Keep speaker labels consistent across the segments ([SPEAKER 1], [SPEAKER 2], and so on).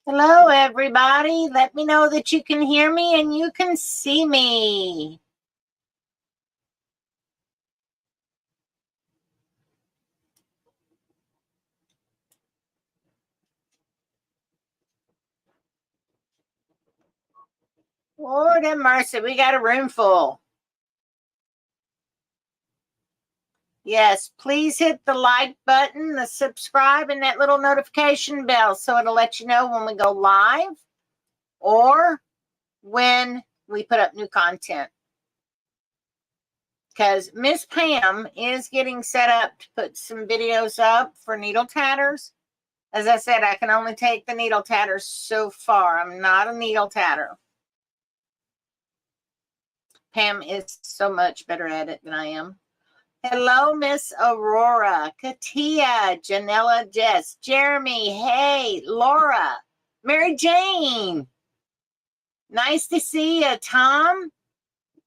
[SPEAKER 1] Hello, everybody. Let me know that you can hear me and you can see me. Lord have mercy, we got a room full. Yes, please hit the like button, the subscribe, and that little notification bell so it'll let you know when we go live or when we put up new content. Because Miss Pam is getting set up to put some videos up for needle tatters. As I said, I can only take the needle tatters so far. I'm not a needle tatter. Pam is so much better at it than I am. Hello, Miss Aurora, Katia, Janella, Jess, Jeremy, hey, Laura, Mary Jane. Nice to see you, Tom.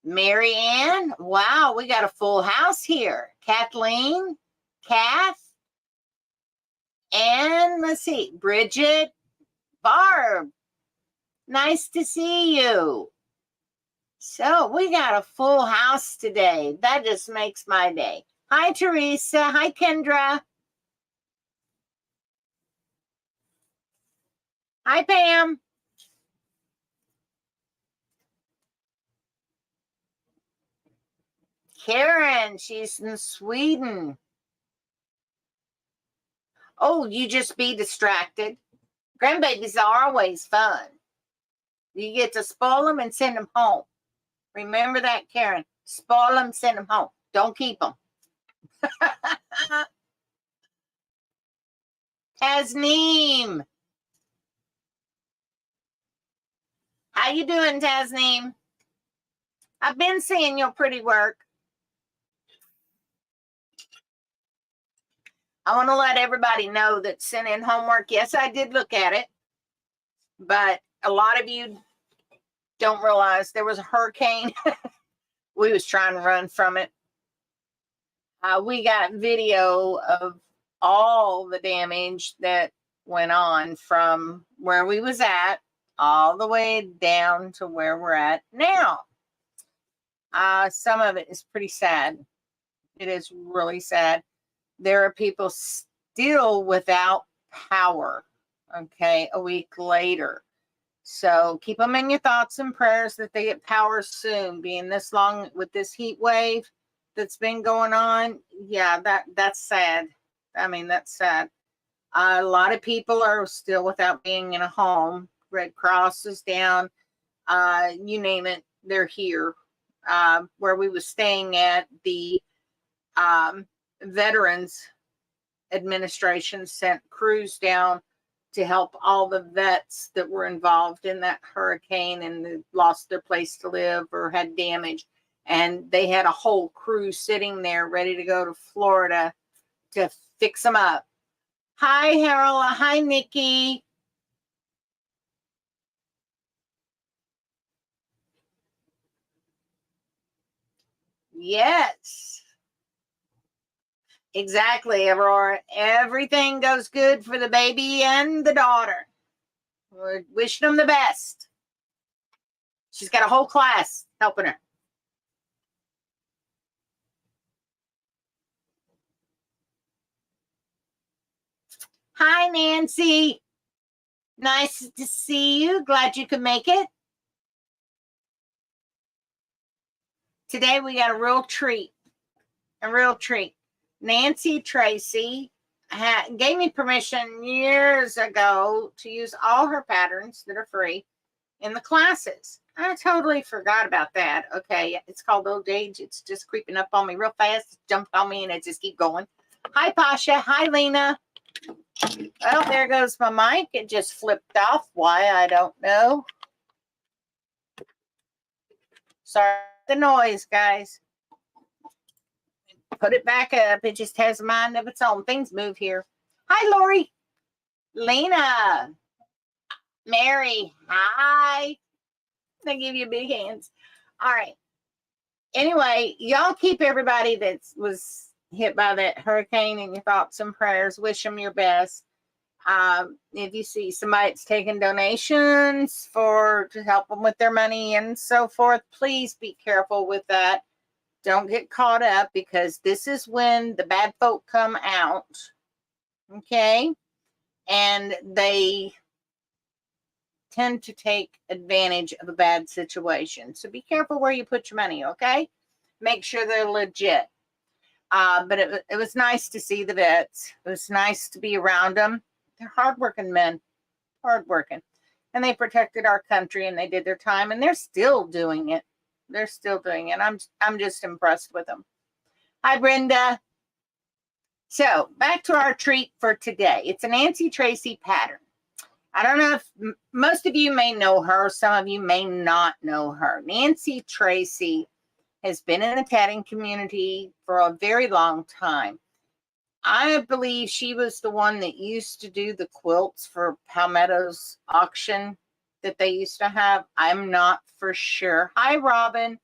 [SPEAKER 1] Mary Ann, wow, we got a full house here. Kathleen, Kath, and let's see, Bridget, Barb. Nice to see you. So we got a full house today. That just makes my day. Hi, Teresa. Hi, Kendra. Hi, Pam. Karen, she's in Sweden. Oh, you just be distracted. Grandbabies are always fun. You get to spoil them and send them home. Remember that, Karen. Spoil them, send them home. Don't keep them. Tasneem. How you doing, Tasneem? I've been seeing your pretty work. I want to let everybody know that sent in homework. Yes, I did look at it, but a lot of you don't realize there was a hurricane. We was trying to run from it. We got video of all the damage that went on from where we was at all the way down to where we're at now. Some of it is pretty sad. It is really sad. There are people still without power, okay, a week later. So keep them in your thoughts and prayers that they get power soon. Being this long with this heat wave that's been going on, yeah, that's sad. I mean, that's sad. A lot of people are still without being in a home. Red Cross is down. You name it, they're here. Where we was staying at, the Veterans Administration sent crews down to help all the vets that were involved in that hurricane and lost their place to live or had damage. And they had a whole crew sitting there ready to go to Florida to fix them up. Hi, Harold. Hi, Nikki. Yes. Exactly, Aurora. Everything goes good for the baby and the daughter. We're wishing them the best. She's got a whole class helping her. Hi, Nancy. Nice to see you. Glad you could make it. Today we got a real treat. A real treat. Nancy Tracy gave me permission years ago to use all her patterns that are free in the classes. I totally forgot about that. Okay, it's called old age. It's just creeping up on me real fast. It jumped on me and it just keep going. Hi, Pasha. Hi, Lena. Well, there goes my mic. It just flipped off. Why, I don't know. Sorry for the noise, guys. Put it back up. It just has a mind of its own. Things move here. Hi, Lori. Lena. Mary. Hi. I give you big hands. All right. Anyway, y'all keep everybody that was hit by that hurricane in your thoughts and prayers. Wish them your best. If you see somebody that's taking donations to help them with their money and so forth, please be careful with that. Don't get caught up, because this is when the bad folk come out. Okay. And they tend to take advantage of a bad situation. So be careful where you put your money. Okay. Make sure they're legit. But it was nice to see the vets. It was nice to be around them. They're hardworking men, hardworking. And they protected our country, and they did their time, and they're still doing it. They're still doing it. I'm just impressed with them. Hi, Brenda. So back to our treat for today. It's a Nancy Tracy pattern. I don't know if most of you may know her. Some of you may not know her. Nancy Tracy has been in the tatting community for a very long time. I believe she was the one that used to do the quilts for Palmetto's auction that they used to have. I'm not for sure. Hi, Robin.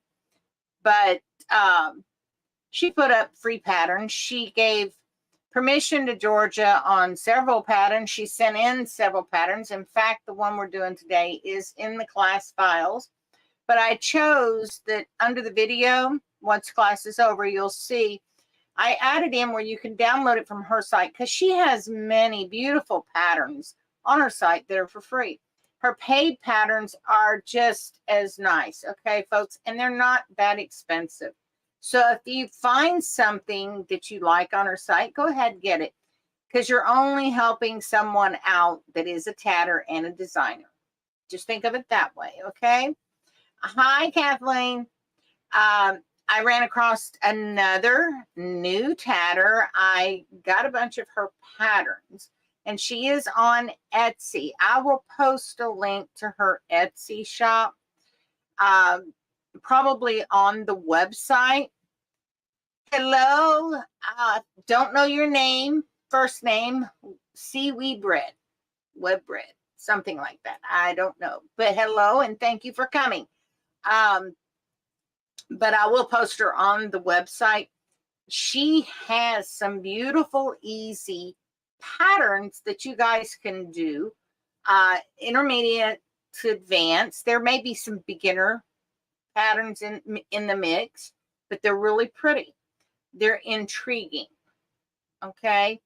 [SPEAKER 1] But she put up free patterns. She gave permission to Georgia on several patterns. She sent in several patterns. In fact, the one we're doing today is in the class files. But I chose that under the video, once class is over, you'll see I added in where you can download it from her site, because she has many beautiful patterns on her site that are for free. Her paid patterns are just as nice, okay, folks, and they're not that expensive. So if you find something that you like on her site, go ahead and get it, because you're only helping someone out that is a tatter and a designer. Just think of it that way, okay? Hi, Kathleen. I ran across another new tatter. I got a bunch of her patterns, and she is on Etsy. I will post a link to her Etsy shop, probably on the website. Hello. Don't know your name, first name, seaweed bread, web bread, something like that. I don't know. But hello, and thank you for coming. But I will post her on the website. She has some beautiful, easy patterns that you guys can do, intermediate to advanced. There may be some beginner patterns in the mix, but they're really pretty. They're intriguing. Okay.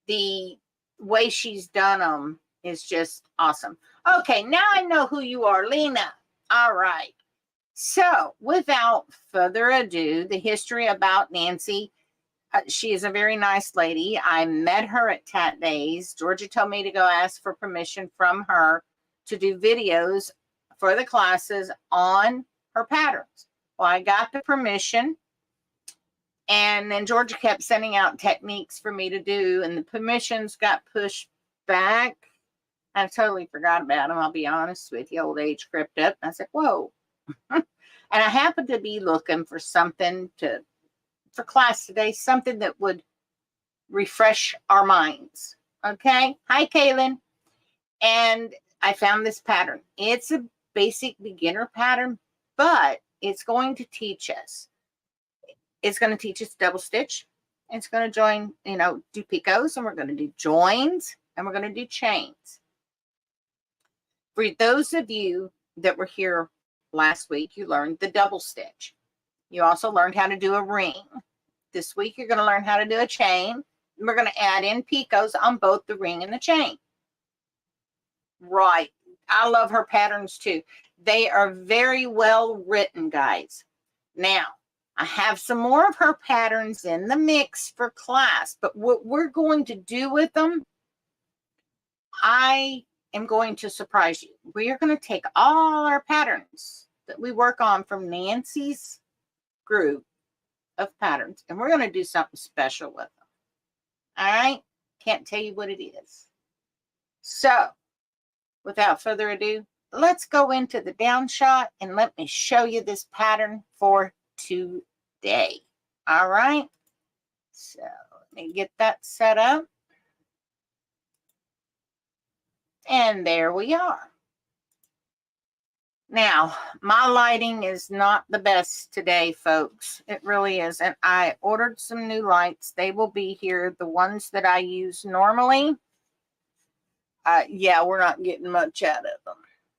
[SPEAKER 1] The way she's done them is just awesome. Okay, now I know who you are, Lena. All right. So without further ado, the history about Nancy. She is a very nice lady. I met her at Tat Days. Georgia told me to go ask for permission from her to do videos for the classes on her patterns. Well, I got the permission, and then Georgia kept sending out techniques for me to do, and the permissions got pushed back. I totally forgot about them, I'll be honest with you. Old age crept up. I said, whoa. And I happened to be looking for something for class today, something that would refresh our minds. Okay. Hi, Kaylin. And I found this pattern. It's a basic beginner pattern, but it's going to teach us. It's going to teach us double stitch. It's going to do picots, and we're going to do joins, and we're going to do chains. For those of you that were here last week, you learned the double stitch. You also learned how to do a ring. This week, you're going to learn how to do a chain. We're going to add in picots on both the ring and the chain. Right. I love her patterns too. They are very well written, guys. Now, I have some more of her patterns in the mix for class, but what we're going to do with them, I am going to surprise you. We are going to take all our patterns that we work on from Nancy's group of patterns, and we're going to do something special with them. All right? Can't tell you what it is. So, without further ado, let's go into the down shot and let me show you this pattern for today. All right? So, let me get that set up. And there we are. Now, my lighting is not the best today, folks. It really isn't. I ordered some new lights. They will be here. The ones that I use normally, yeah, we're not getting much out of them.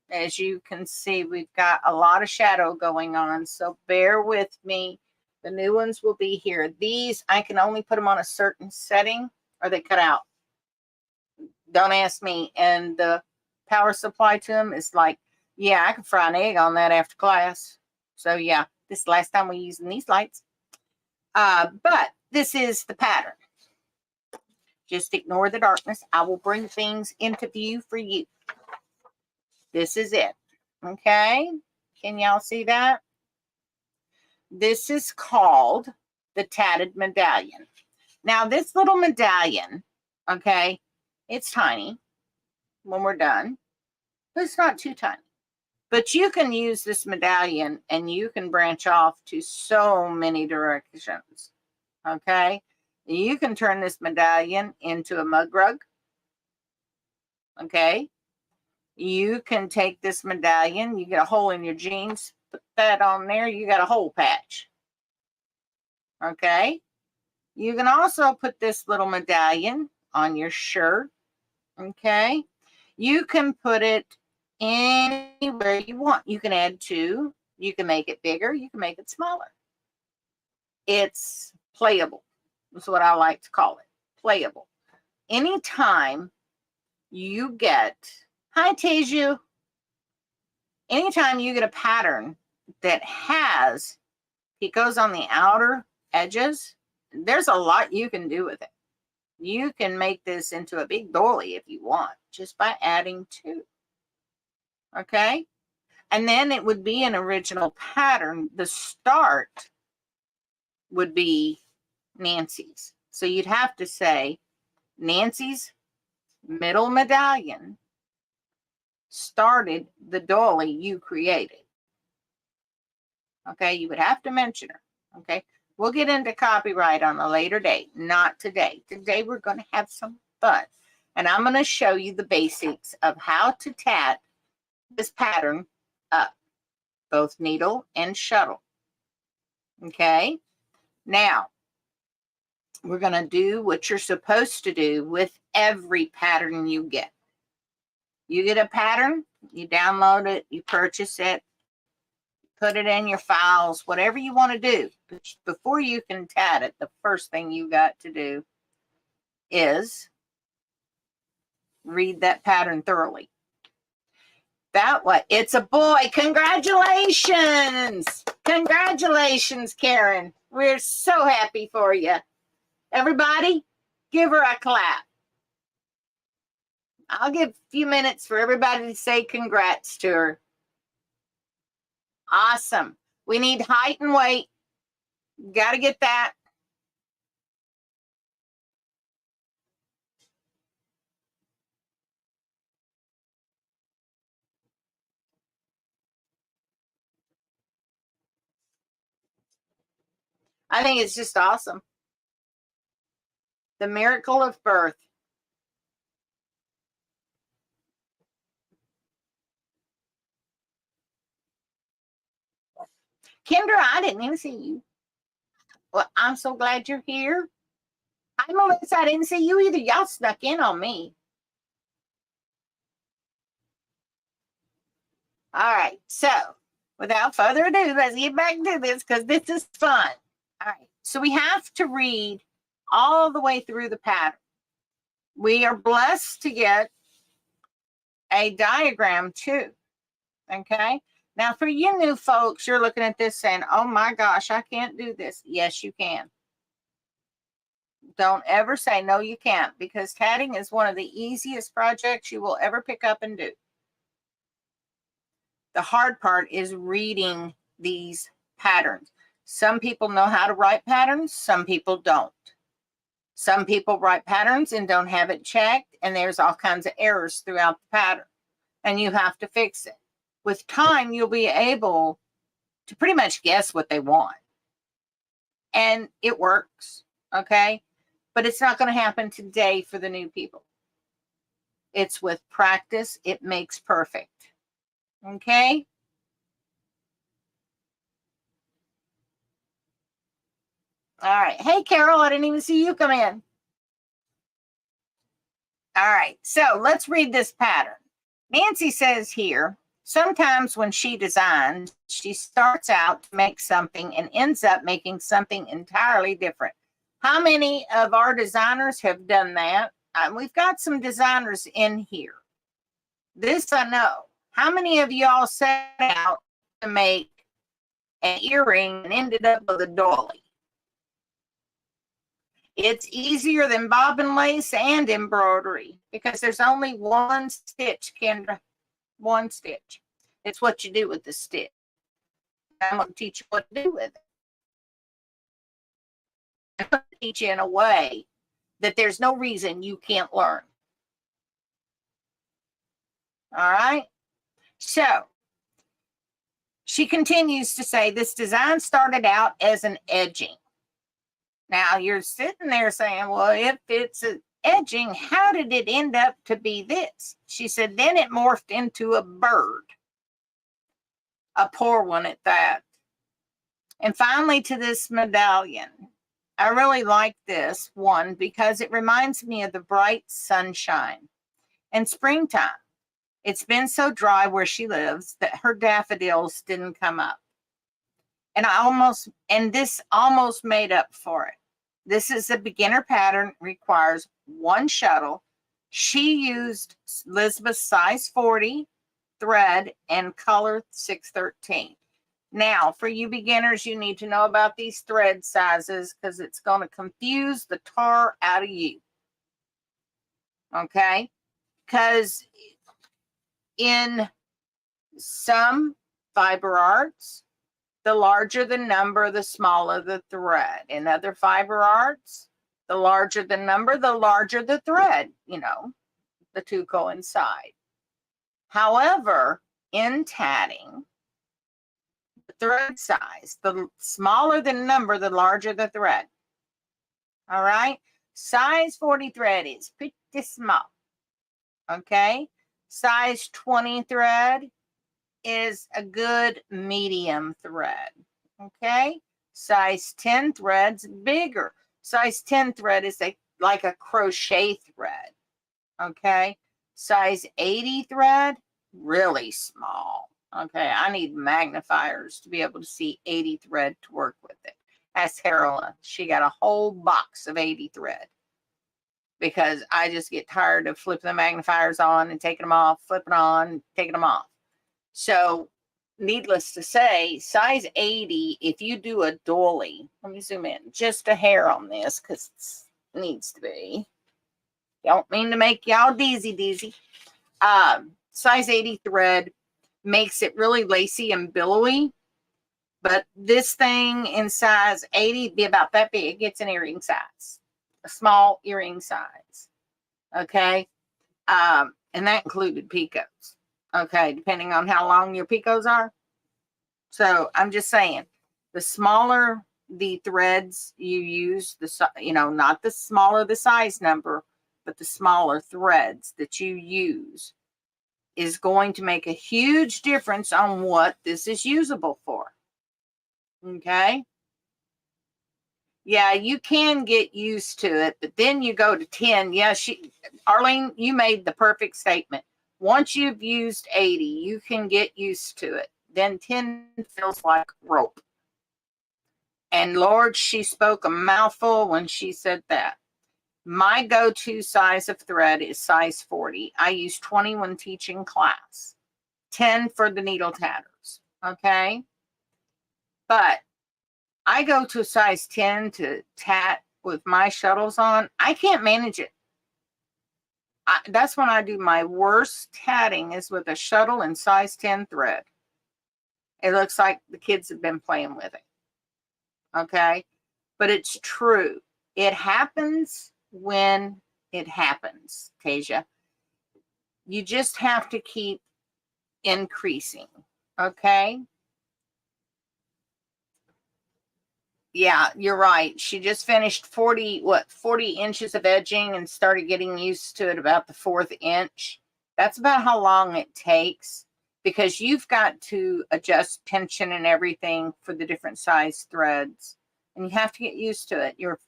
[SPEAKER 1] As you can see, we've got a lot of shadow going on, so bear with me. The new ones will be here. These, I can only put them on a certain setting or they cut out. Don't ask me. And the power supply to them is like, yeah, I could fry an egg on that after class. So yeah, this is the last time we're using these lights. But this is the pattern. Just ignore the darkness. I will bring things into view for you. This is it. Okay. Can y'all see that? This is called the Tatted Medallion. Now, this little medallion, okay, it's tiny when we're done, but it's not too tiny. But you can use this medallion and you can branch off to so many directions, okay? You can turn this medallion into a mug rug, okay? You can take this medallion, you get a hole in your jeans, put that on there, you got a hole patch, okay? You can also put this little medallion on your shirt, okay? You can put it anywhere you want. You can add two. You can make it bigger. You can make it smaller. It's playable. That's what I like to call it. Playable. Anytime you get, hi Teju, anytime you get a pattern that has picos on the outer edges, there's a lot you can do with it. You can make this into a big doily if you want, just by adding two. Okay? And then it would be an original pattern. The start would be Nancy's. So you'd have to say Nancy's middle medallion started the doily you created. Okay? You would have to mention her. Okay? We'll get into copyright on a later date, not today. Today we're going to have some fun. And I'm going to show you the basics of how to tat this pattern up, both needle and shuttle. Okay? Now, we're going to do what you're supposed to do with every pattern you get. You get a pattern, you download it, you purchase it, put it in your files, whatever you want to do. But before you can tat it, the first thing you got to do is read that pattern thoroughly. That way, it's a boy. Congratulations. Congratulations, Karen. We're so happy for you. Everybody, give her a clap. I'll give a few minutes for everybody to say congrats to her. Awesome. We need height and weight. Got to get that. I think it's just awesome. The miracle of birth. Kendra, I didn't even see you. Well, I'm so glad you're here. Hi, Melissa, I didn't see you either. Y'all snuck in on me. All right, so without further ado, let's get back to this because this is fun. All right, so we have to read all the way through the pattern. We are blessed to get a diagram too, okay? Now, for you new folks, you're looking at this saying, oh my gosh, I can't do this. Yes, you can. Don't ever say, no, you can't, because tatting is one of the easiest projects you will ever pick up and do. The hard part is reading these patterns. Some people know how to write patterns. Some people don't. Some people write patterns and don't have it checked, and there's all kinds of errors throughout the pattern, and you have to fix it. With time, you'll be able to pretty much guess what they want, and it works, okay? But it's not going to happen today for the new people. It's with practice, it makes perfect, okay? All right. Hey, Carol, I didn't even see you come in. All right. So let's read this pattern. Nancy says here, sometimes when she designs, she starts out to make something and ends up making something entirely different. How many of our designers have done that? We've got some designers in here. This I know. How many of y'all set out to make an earring and ended up with a doily? It's easier than bobbin lace and embroidery because there's only one stitch, Kendra. One stitch. It's what you do with the stitch. I'm going to teach you what to do with it. I'm going to teach you in a way that there's no reason you can't learn. All right. So she continues to say this design started out as an edging. Now you're sitting there saying, well, if it's an edging, how did it end up to be this? She said, then it morphed into a bird, a poor one at that. And finally to this medallion. I really like this one because it reminds me of the bright sunshine and springtime. It's been so dry where she lives that her daffodils didn't come up. And this almost made up for it. This is a beginner pattern, requires one shuttle. She used Elizabeth's size 40 thread and color 613. Now, for you beginners, you need to know about these thread sizes because it's going to confuse the tar out of you. Okay? Because in some fiber arts, the larger the number, the smaller the thread. In other fiber arts, the larger the number, the larger the thread. You know, the two coincide. However, in tatting, the thread size, the smaller the number, the larger the thread. All right? Size 40 thread is pretty small. Okay? Size 20 thread is a good medium thread. Okay? Size 10 thread's bigger. Size 10 thread is like a crochet thread. Okay? Size 80 thread, really small. Okay, I need magnifiers to be able to see 80 thread to work with it. Ask Carola. She got a whole box of 80 thread because I just get tired of flipping the magnifiers on and taking them off, flipping on, taking them off. So needless to say, size 80, if you do a doily, let me zoom in just a hair on this because it needs to be. Don't mean to make y'all dizzy. Size 80 thread makes it really lacy and billowy, but this thing in size 80 be about that big. It's an earring size, a small earring size. Okay. And that included picots. Okay, depending on how long your picots are. So I'm just saying, the smaller the threads you use, not the smaller the size number, but the smaller threads that you use is going to make a huge difference on what this is usable for. Okay? Yeah, you can get used to it, but then you go to 10. Yeah, Arlene, you made the perfect statement. Once you've used 80, you can get used to it. Then 10 feels like rope. And Lord, she spoke a mouthful when she said that. My go-to size of thread is size 40. I use 20 when teaching class, 10 for the needle tatters, okay? But I go to a size 10 to tat with my shuttles on. I can't manage it. That's when I do my worst tatting is with a shuttle and size 10 thread. It looks like the kids have been playing with it, okay? But it's true. It happens when it happens, Tasia. You just have to keep increasing, okay? Yeah, you're right. She just finished 40 inches of edging and started getting used to it about the 4th inch. That's about how long it takes because you've got to adjust tension and everything for the different size threads. and you have to get used to it. Your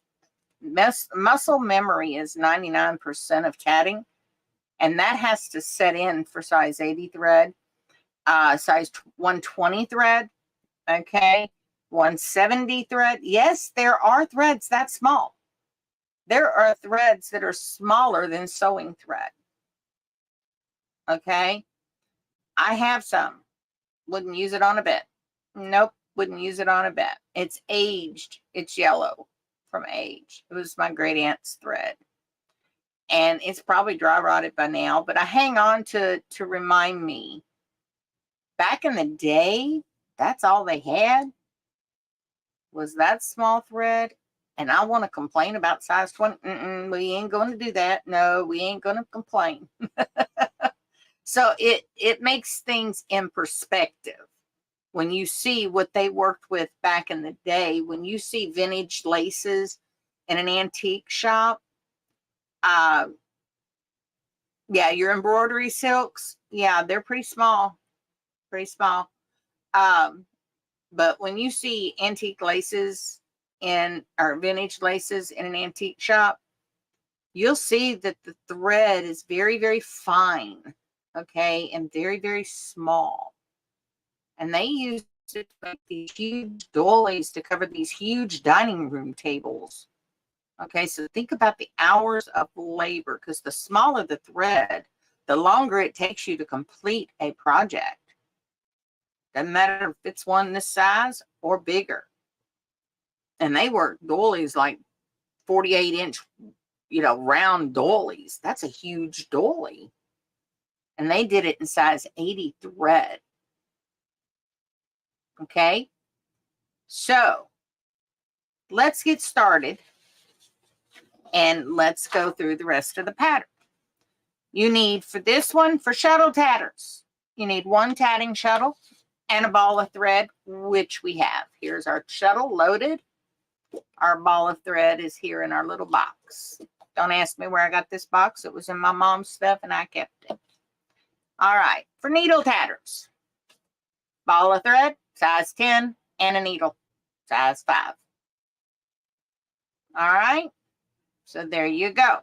[SPEAKER 1] muscle memory is 99% of tatting, and that has to set in for size 80 thread, size 120 thread, okay, 170 thread. Yes, there are threads that small. There are threads that are smaller than sewing thread. Okay, I have some. Wouldn't use it on a bed. Nope, wouldn't use it on a bed. It's aged. It's yellow from age. It was my great aunt's thread, and it's probably dry rotted by now. But I hang on to remind me. Back in the day, that's all they had was that small thread. And I want to complain about size 20. We ain't going to do that. No, we ain't going to complain. So it makes things in perspective. When you see what they worked with back in the day, when you see vintage laces in an antique shop, yeah, your embroidery silks, yeah, they're pretty small, pretty small. But when you see antique laces or vintage laces in an antique shop, you'll see that the thread is very, very fine, okay, and very, very small. And they use it to make these huge doilies to cover these huge dining room tables. Okay, so think about the hours of labor, because the smaller the thread, the longer it takes you to complete a project. Doesn't matter if it's one this size or bigger. And they work doilies like 48-inch, round doilies. That's a huge doily. And they did it in size 80 thread. Okay, so let's get started and let's go through the rest of the pattern. You need, for this one, for shuttle tatters, you need one tatting shuttle and a ball of thread, which we have. Here's our shuttle loaded. Our ball of thread is here in our little box. Don't ask me where I got this box. It was in my mom's stuff and I kept it. All right, for needle tatters, ball of thread, size 10, and a needle, size 5. All right, so there you go.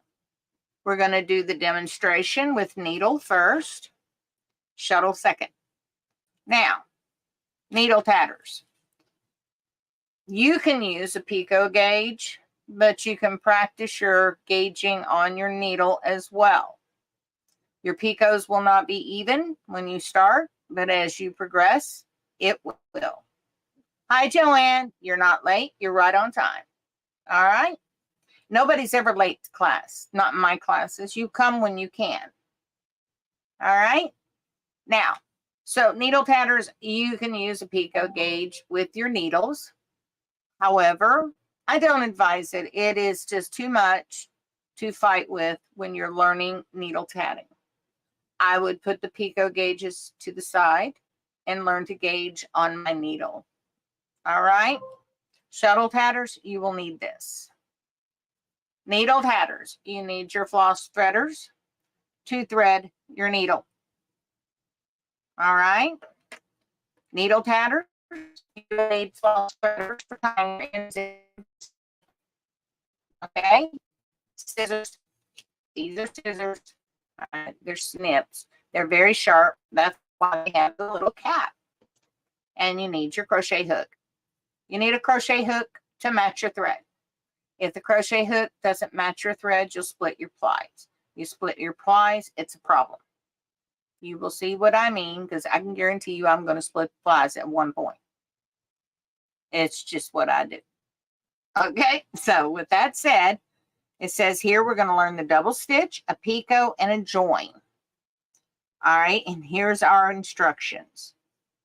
[SPEAKER 1] We're going to do the demonstration with needle first, shuttle second. Now, needle tatters. You can use a picot gauge, but you can practice your gauging on your needle as well. Your picots will not be even when you start, but as you progress, it will. Hi, Joanne. You're not late. You're right on time. All right. Nobody's ever late to class. Not in my classes. You come when you can. All right. Now, so needle tatters, you can use a picot gauge with your needles. However, I don't advise it. It is just too much to fight with when you're learning needle tatting. I would put the picot gauges to the side and learn to gauge on my needle. All right. Shuttle tatters, you will need this. Needle tatters, you need your floss threaders to thread your needle. All right. Needle tatters, you need floss threaders for tying ends. Okay. Scissors. These are scissors. They're snips. They're very sharp. That's why they have the little cap. And you need your crochet hook. You need a crochet hook to match your thread. If the crochet hook doesn't match your thread, you'll split your plies. You split your plies, it's a problem. You will see what I mean, because I can guarantee you I'm going to split plies at one point. It's just what I do. Okay, so with that said, it says here we're going to learn the double stitch, a picot, and a join. All right, and here's our instructions.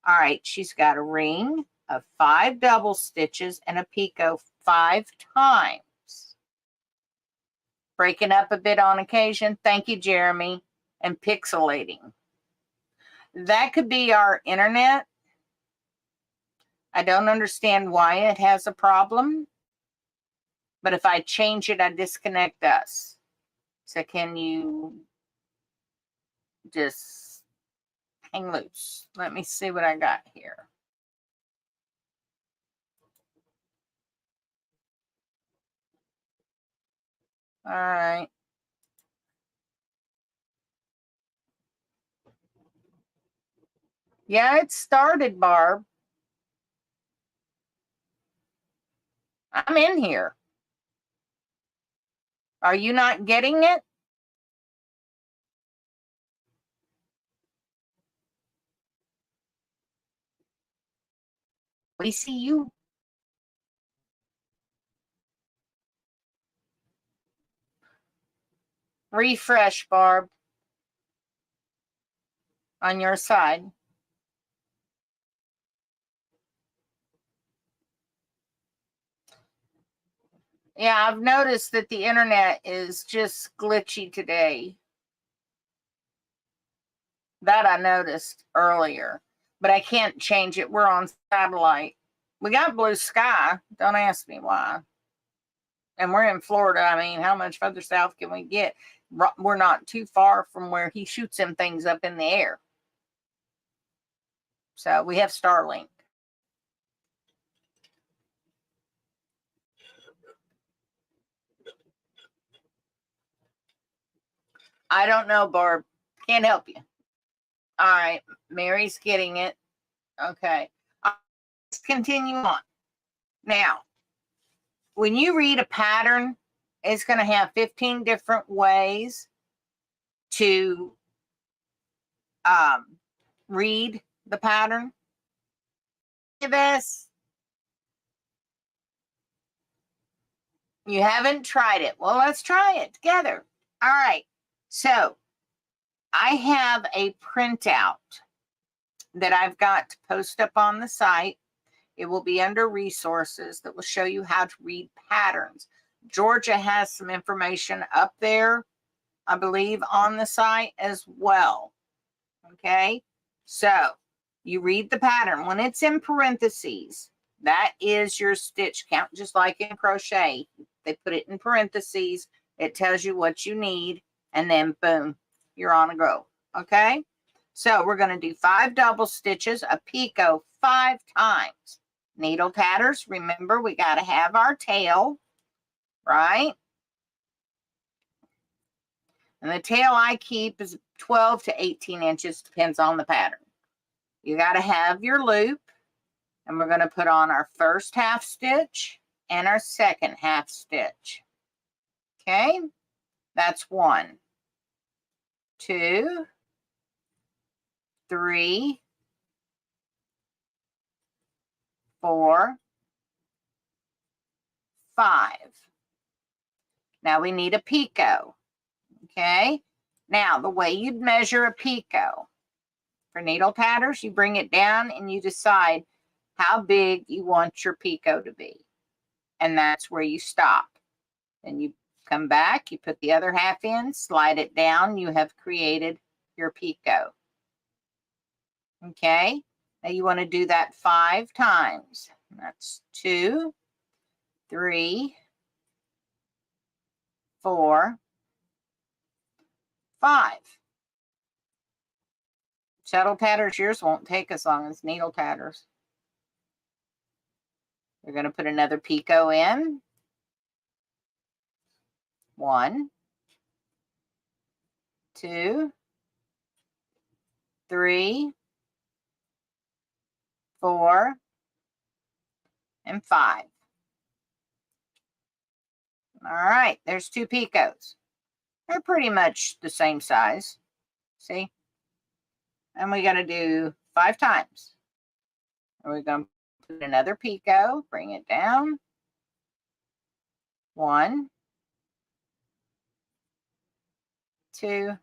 [SPEAKER 1] All right, she's got a ring of 5 double stitches and a picot 5 times. Breaking up a bit on occasion. Thank you, Jeremy. And pixelating. That could be our internet. I don't understand why it has a problem. But if I change it, I disconnect us. So can you just hang loose? Let me see what I got here. All right. Yeah, it started, Barb. I'm in here. Are you not getting it? We see you. Refresh, Barb, on your side. Yeah, I've noticed that the internet is just glitchy today. That I noticed earlier, but I can't change it. We're on satellite. We got blue sky. Don't ask me why. And we're in Florida. I mean, how much further south can we get? We're not too far from where he shoots them things up in the air. So we have Starlink. I don't know, Barb. Can't help you. All right. Mary's getting it. Okay. Let's continue on. Now, when you read a pattern, it's going to have 15 different ways to read the pattern. This, you haven't tried it. Well, let's try it together. All right. So I have a printout that I've got to post up on the site. It will be under resources that will show you how to read patterns. Georgia has some information up there, I believe, on the site as well. Okay, so you read the pattern. When it's in parentheses, that is your stitch count, just like in crochet. They put it in parentheses. It tells you what you need, and then boom, you're on a go. Okay, so we're going to do 5 double stitches, a picot 5 times. Needle tatters, remember we got to have our tail, right? And the tail I keep is 12 to 18 inches, depends on the pattern. You got to have your loop, and we're going to put on our first half stitch and our second half stitch. Okay, that's 1, 2, 3, 4, 5. Now we need a picot. Okay, now the way you'd measure a picot for needle tatters, you bring it down and you decide how big you want your picot to be, and that's where you stop. Then you come back, you put the other half in, slide it down, you have created your picot. Okay, now you want to do that 5 times. That's 2, 3, 4, 5. Shuttle tatters, yours won't take as long as needle tatters. You're going to put another picot in. 1, 2, 3, 4, and 5. All right, there's 2 picots. They're pretty much the same size. See? And we got to do 5 times. And we're going to put another picot, bring it down. 1, 2,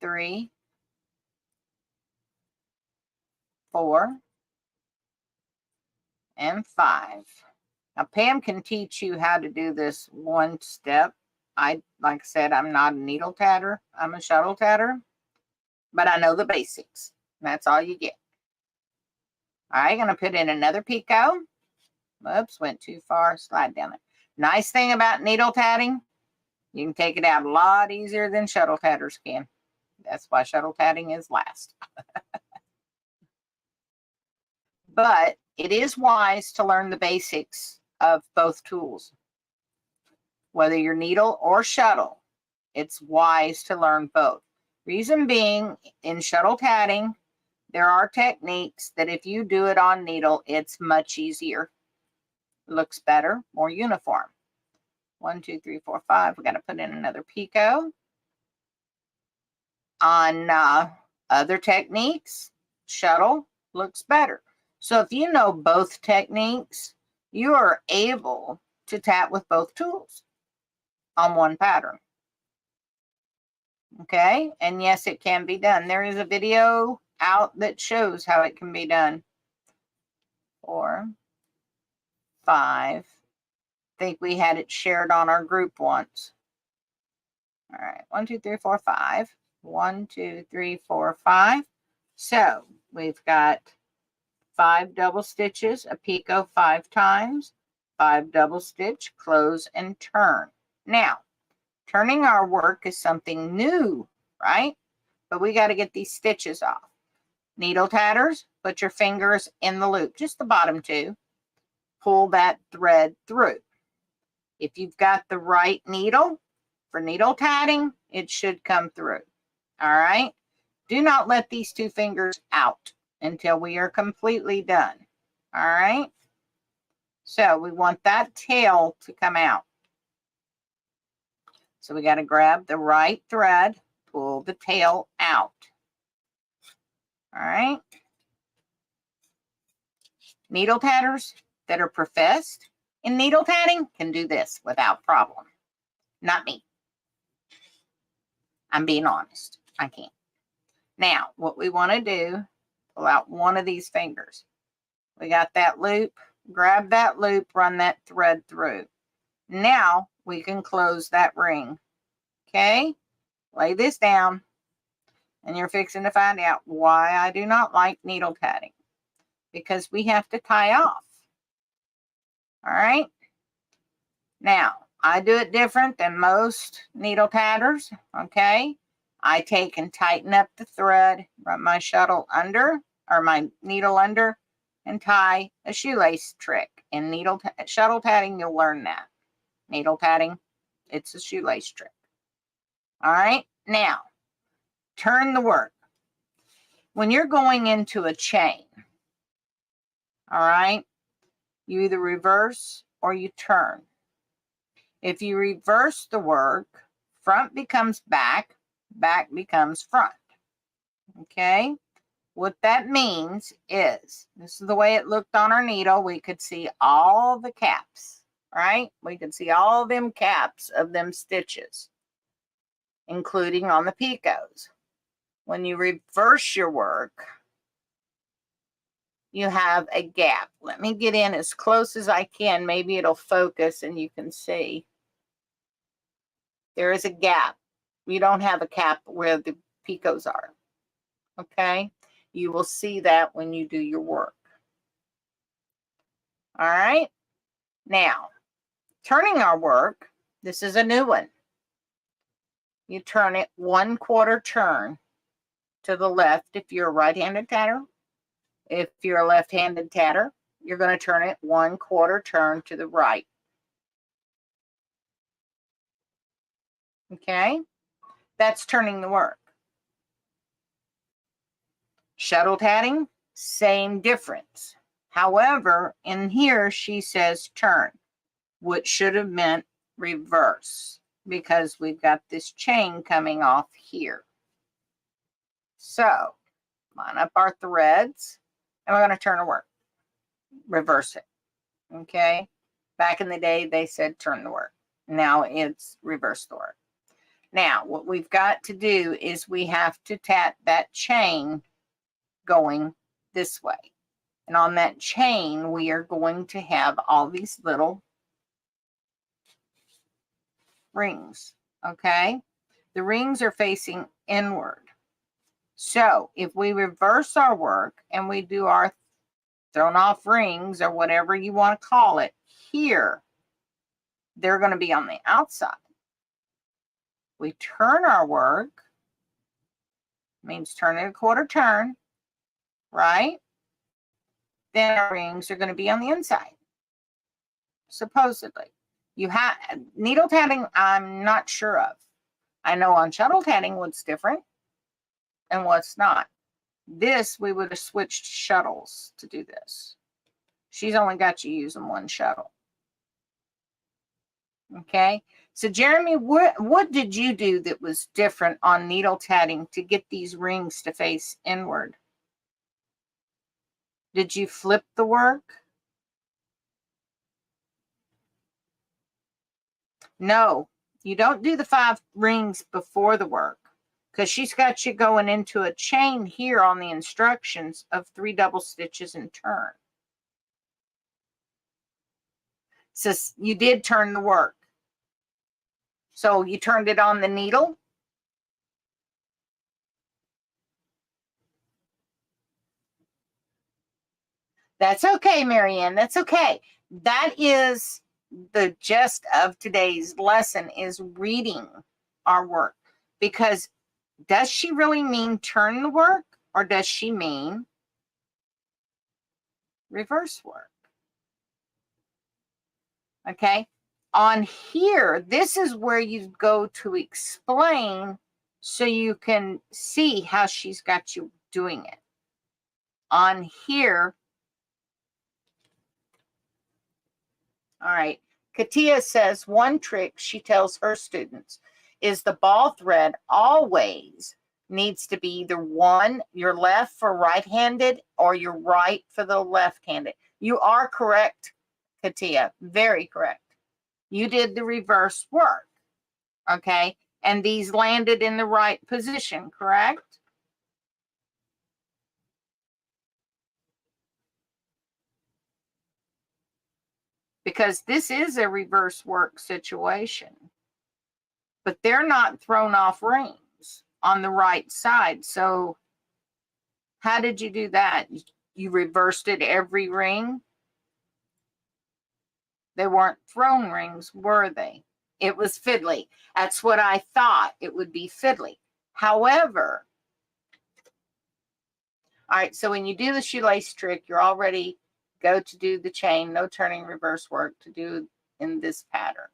[SPEAKER 1] 3, 4, and 5. Now, Pam can teach you how to do this one step. Like I said, I'm not a needle tatter. I'm a shuttle tatter, but I know the basics. That's all you get. All right, going to put in another picot. Oops, went too far. Slide down it. Nice thing about needle tatting, you can take it out a lot easier than shuttle tatters can. That's why shuttle tatting is last. But it is wise to learn the basics of both tools. whether you're needle or shuttle. It's wise to learn both. Reason being, in shuttle tatting, there are techniques that if you do it on needle, it's much easier. Looks better, more uniform. 1, 2, 3, 4, 5. We got to put in another picot. On other techniques, shuttle looks better. So if you know both techniques, you are able to tat with both tools on one pattern. Okay, and yes, it can be done. There is a video out that shows how it can be done. 4, 5. I think we had it shared on our group once. All right, 1, 2, 3, 4, 5. 1, 2, 3, 4, 5. So we've got 5 double stitches, a picot 5 times, 5 double stitch, close and turn. Now, turning our work is something new, right? But we got to get these stitches off. Needle tatters, put your fingers in the loop, just the bottom 2. Pull that thread through. If you've got the right needle for needle tatting, it should come through. All right. Do not let these 2 fingers out until we are completely done. All right. So we want that tail to come out. So we got to grab the right thread, pull the tail out. All right. Needle tatters that are professed in needle tatting can do this without problem. Not me. I'm being honest. I can't. Now, what we want to do, pull out one of these fingers. We got that loop. Grab that loop, run that thread through. Now we can close that ring. Okay? Lay this down. And you're fixing to find out why I do not like needle tatting. Because we have to tie off. All right? Now, I do it different than most needle tatters. Okay? I take and tighten up the thread, run my shuttle under, or my needle under, and tie a shoelace trick. In shuttle tatting, you'll learn that. Needle tatting, it's a shoelace trick. All right, now, turn the work. When you're going into a chain, all right, you either reverse or you turn. If you reverse the work, front becomes back, back becomes front. Okay? What that means is, this is the way it looked on our needle. We could see all the caps, right? We could see all them caps of them stitches, including on the picots. When you reverse your work, you have a gap. Let me get in as close as I can. Maybe it'll focus and you can see. There is a gap. You don't have a cap where the picots are. Okay? You will see that when you do your work. All right? Now, turning our work, this is a new one. You turn it 1/4 turn to the left if you're a right-handed tatter. If you're a left-handed tatter, you're going to turn it 1/4 turn to the right. Okay? That's turning the work. Shuttle tatting, same difference. However, in here she says turn, which should have meant reverse because we've got this chain coming off here. So, line up our threads and we're going to turn the work. Reverse it. Okay? Back in the day, they said turn the work. Now it's reverse the work. Now, what we've got to do is we have to tat that chain going this way. And on that chain, we are going to have all these little rings, okay? The rings are facing inward. So if we reverse our work and we do our thrown off rings or whatever you want to call it here, they're going to be on the outside. We turn our work, means turn it 1/4 turn, right? Then our rings are going to be on the inside, supposedly. You have needle tatting, I'm not sure of. I know on shuttle tatting what's different and what's not. This, we would have switched shuttles to do this. She's only got you using one shuttle. Okay, so Jeremy, what did you do that was different on needle tatting to get these rings to face inward? Did you flip the work? No, you don't do the 5 rings before the work, because she's got you going into a chain here on the instructions of 3 double stitches and turn. So you did turn the work. So you turned it on the needle. That's okay, Marianne. That's okay. That is the gist of today's lesson, is reading our work. Because does she really mean turn the work, or does she mean reverse work? Okay. On here, this is where you go to explain so you can see how she's got you doing it. On here, all right, Katia says one trick she tells her students is the ball thread always needs to be either one, your left for right-handed, or your right for the left-handed. You are correct, Katia, very correct. You did the reverse work, okay? And these landed in the right position, correct? Because this is a reverse work situation. But they're not thrown off rings on the right side. So how did you do that? You reversed it every ring? They weren't thrown rings, were they? It was fiddly. That's what I thought. It would be fiddly. However, all right, so when you do the shoelace trick, you're already go to do the chain, no turning reverse work to do in this pattern.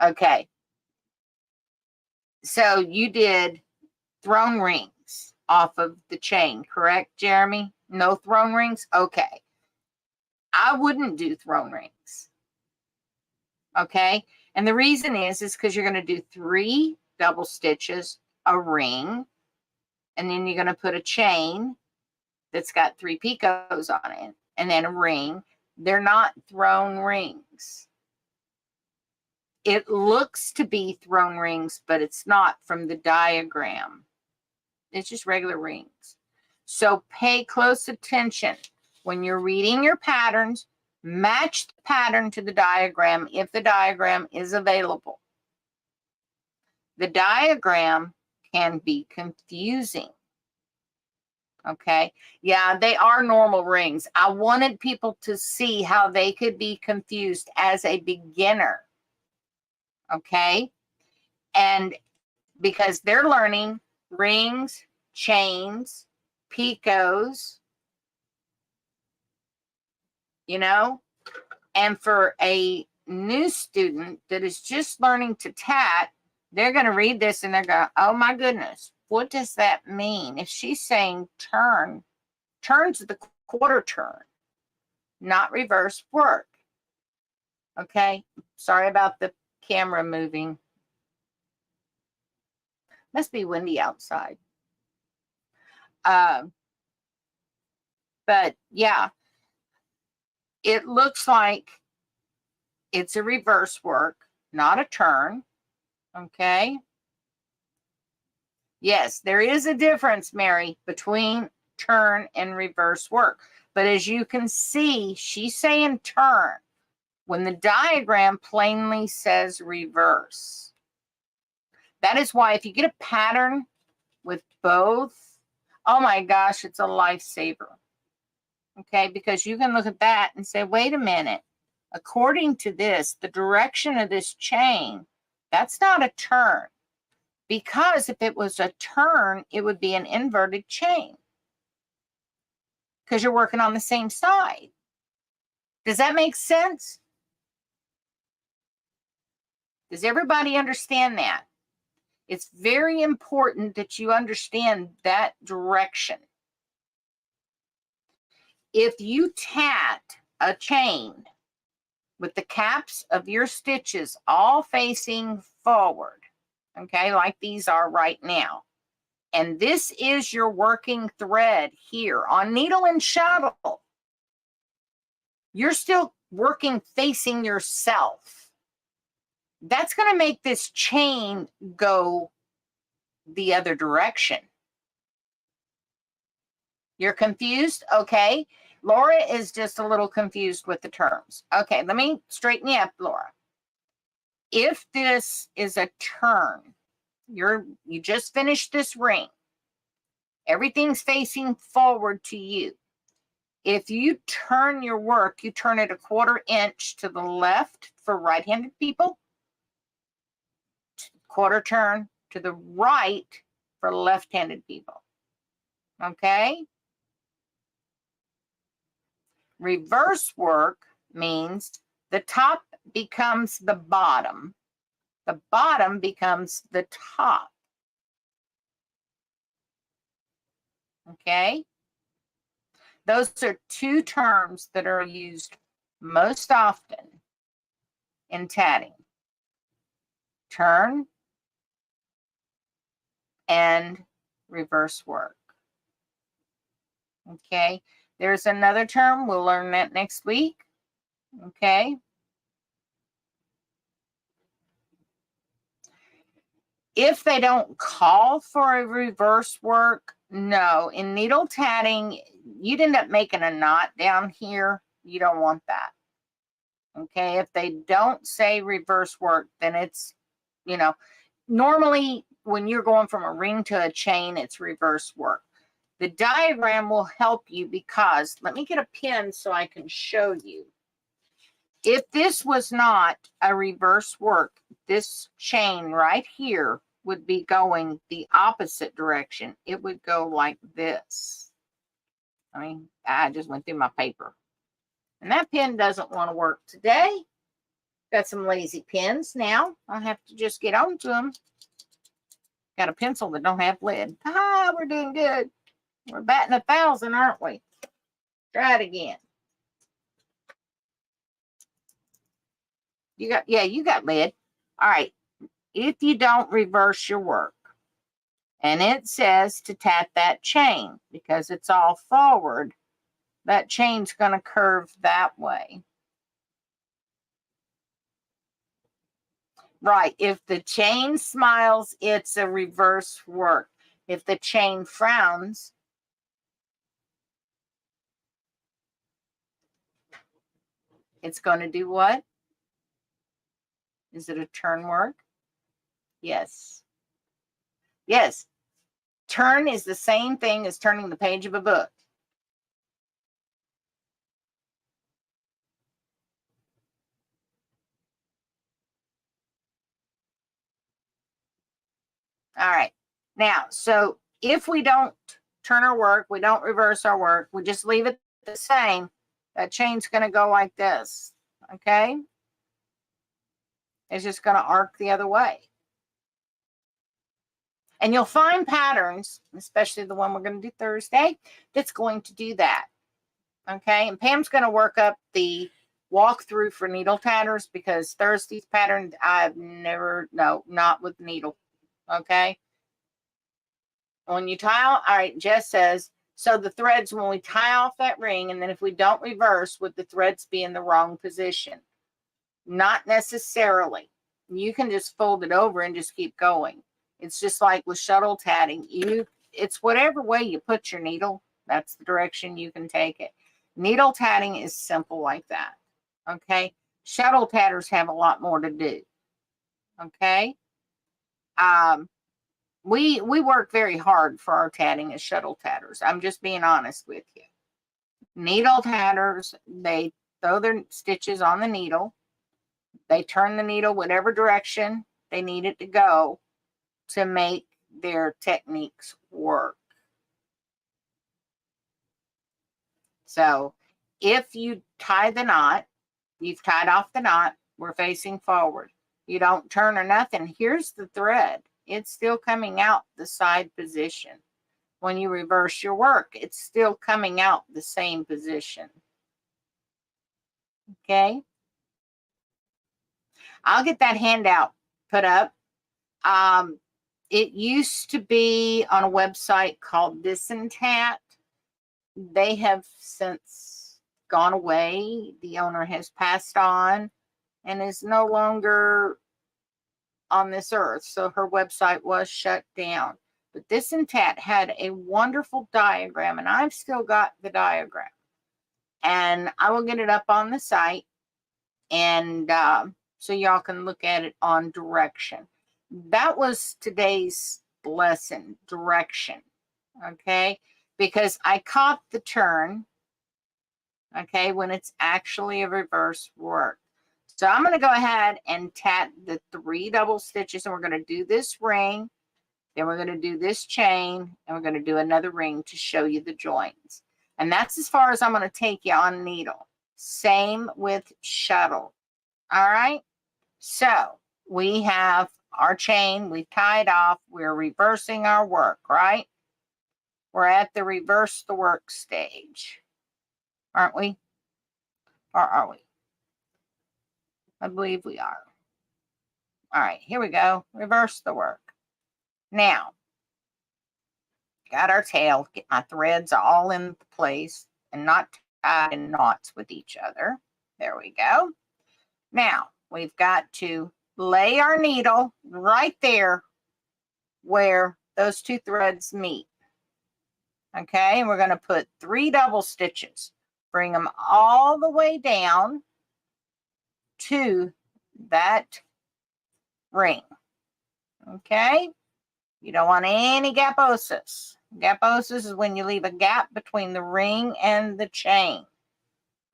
[SPEAKER 1] Okay. So you did thrown rings off of the chain, correct, Jeremy? No thrown rings? Okay. I wouldn't do thrown rings. Okay. And the reason is because you're going to do 3 double stitches, a ring, and then you're going to put a chain that's got 3 picots on it, and then a ring. They're not thrown rings. It looks to be thrown rings, but it's not from the diagram. It's just regular rings. So pay close attention. When you're reading your patterns, match the pattern to the diagram if the diagram is available. The diagram can be confusing. Okay. Yeah, they are normal rings. I wanted people to see how they could be confused as a beginner. Okay. And because they're learning rings, chains, picots, you know, and for a new student that is just learning to tat, they're going to read this and they're going, oh my goodness, what does that mean? If she's saying turn, turn's the quarter turn, not reverse work. Okay. Sorry about the camera moving. Must be windy outside. But yeah, it looks like it's a reverse work, not a turn. Okay. Yes, there is a difference, Mary, between turn and reverse work. But as you can see, she's saying turn when the diagram plainly says reverse. That is why if you get a pattern with both, oh my gosh, it's a lifesaver. Okay, because you can look at that and say, wait a minute, according to this, the direction of this chain, that's not a turn. Because if it was a turn, it would be an inverted chain. Because you're working on the same side. Does that make sense? Does everybody understand that? It's very important that you understand that direction. If you tat a chain with the caps of your stitches all facing forward, okay, like these are right now, and this is your working thread here on needle and shuttle, you're still working facing yourself. That's going to make this chain go the other direction. You're confused? Okay. Laura is just a little confused with the terms. Okay, let me straighten you up, Laura. If this is a turn, you just finished this ring. Everything's facing forward to you. If you turn your work, you turn it 1/4 inch to the left for right-handed people, 1/4 turn to the right for left-handed people. Okay? Reverse work means the top becomes the bottom becomes the top. Okay? Those are two terms that are used most often in tatting. Turn and reverse work. Okay? There's another term. We'll learn that next week. Okay? If they don't call for a reverse work, no. In needle tatting, you'd end up making a knot down here. You don't want that. Okay? If they don't say reverse work, then it's, you know, normally when you're going from a ring to a chain, it's reverse work. The diagram will help you because, let me get a pen so I can show you. If this was not a reverse work, this chain right here would be going the opposite direction. It would go like this. I mean, I just went through my paper. And that pen doesn't want to work today. Got some lazy pens now. I'll have to just get on to them. Got a pencil that don't have lead. Ah, we're doing good. We're batting 1,000, aren't we? Try it again. You got lead. All right. If you don't reverse your work, and it says to tat that chain because it's all forward, that chain's going to curve that way. Right. If the chain smiles, it's a reverse work. If the chain frowns, it's going to do what? Is it a turn work? Yes. Yes. Turn is the same thing as turning the page of a book. All right. Now, so if we don't turn our work, we don't reverse our work, we just leave it the same, that chain's going to go like this. Okay? It's just going to arc the other way. And you'll find patterns, especially the one we're going to do Thursday, that's going to do that. Okay? And Pam's going to work up the walkthrough for needle tatters because Thursday's pattern, I've never, no, not with needle. Okay? When you tie, all right, Jess says, so the threads, when we tie off that ring, and then if we don't reverse, would the threads be in the wrong position? Not necessarily. You can just fold it over and just keep going. It's just like with shuttle tatting. It's whatever way you put your needle, that's the direction you can take it. Needle tatting is simple like that. Okay? Shuttle tatters have a lot more to do. Okay? We work very hard for our tatting as shuttle tatters. I'm just being honest with you. Needle tatters, they throw their stitches on the needle. They turn the needle whatever direction they need it to go to make their techniques work. So if you tie the knot, you've tied off the knot, we're facing forward. You don't turn or nothing. Here's the thread. It's still coming out the side position. When you reverse your work, it's still coming out the same position. Okay. I'll get that handout put up. It used to be on a website called Tatted. They have since gone away. The owner has passed on and is no longer on this earth. So her website was shut down. But Tatted had a wonderful diagram, and I've still got the diagram. And I will get it up on the site, and so y'all can look at it on direction. That was today's lesson, direction. Okay, because I caught the turn, okay, when it's actually a reverse work. So I'm going to go ahead and tat the 3 double stitches, and we're going to do this ring, then we're going to do this chain, and we're going to do another ring to show you the joins. And that's as far as I'm going to take you on needle. Same with shuttle. All right, so we have our chain, we've tied off, we're reversing our work, right? We're at the reverse the work stage, aren't we? Or are we? I believe we are. All right, here we go. Reverse the work. Now, got our tail. Get my threads all in place and not tied in knots with each other. There we go. Now, we've got to lay our needle right there where those 2 threads meet. Okay, and we're going to put 3 double stitches. Bring them all the way down to that ring. Okay, you don't want any gaposis. Gaposis is when you leave a gap between the ring and the chain.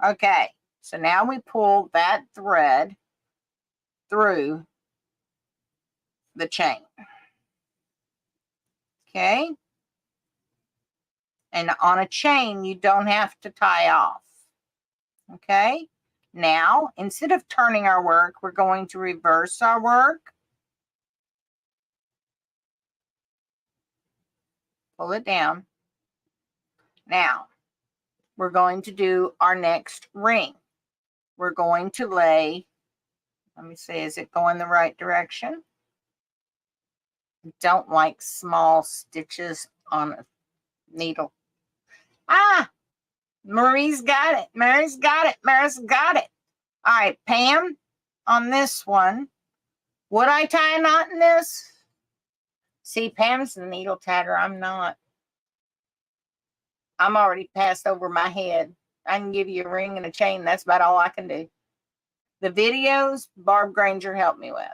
[SPEAKER 1] Okay, so now we pull that thread through the chain. Okay, and on a chain you don't have to tie off. Okay, now instead of turning our work, we're going to reverse our work. Pull it down. Now we're going to do our next ring. We're going to lay, let me see, is it going the right direction? Don't like small stitches on a needle. Ah, Marie's got it. Mary's got it. Mary's got it. All right, Pam, on this one, would I tie a knot in this? See, Pam's the needle tatter. I'm not. I'm already passed over my head. I can give you a ring and a chain. That's about all I can do. The videos, Barb Granger helped me with.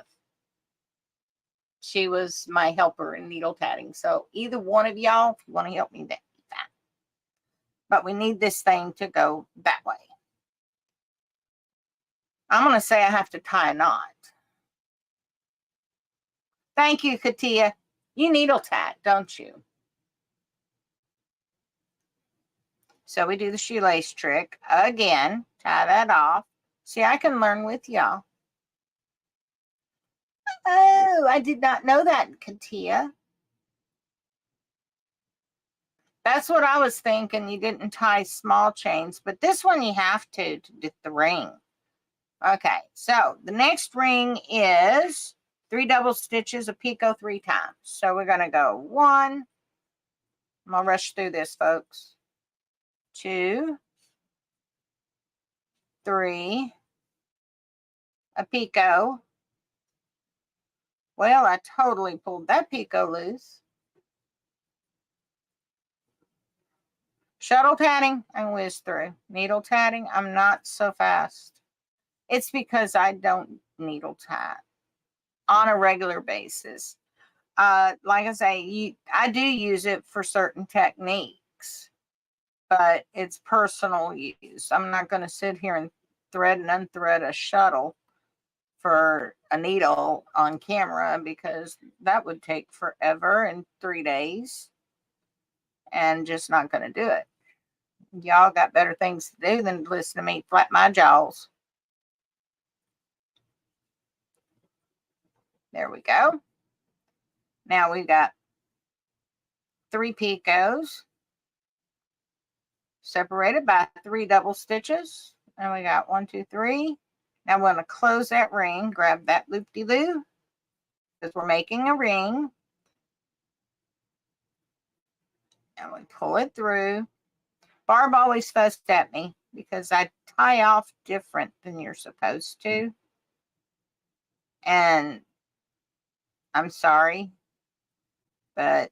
[SPEAKER 1] She was my helper in needle tatting. So either one of y'all, if you want to help me, that'd be fine. But we need this thing to go that way. I'm going to say I have to tie a knot. Thank you, Katia. You needle tat, don't you? So we do the shoelace trick again. Tie that off. See, I can learn with y'all. Oh, I did not know that, Katia. That's what I was thinking. You didn't tie small chains, but this one you have to do the ring. Okay, so the next ring is 3 double stitches, a picot 3 times. So we're going to go 1. I'm going to rush through this, folks. 2, 3, a picot. Well, I totally pulled that picot loose. Shuttle tatting and whiz through. Needle tatting, I'm not so fast. It's because I don't needle tat on a regular basis. Like I say, I do use it for certain techniques, but it's personal use. I'm not going to sit here and thread and unthread a shuttle for a needle on camera because that would take forever and 3 days, and just not going to do it. Y'all got better things to do than listen to me flap my jaws. There we go. Now we've got 3 picots separated by 3 double stitches. And we got 1, 2, 3. Now I'm going to close that ring, grab that loop-de-loo, because we're making a ring. And we pull it through. Barb always fussed at me because I tie off different than you're supposed to. And I'm sorry, but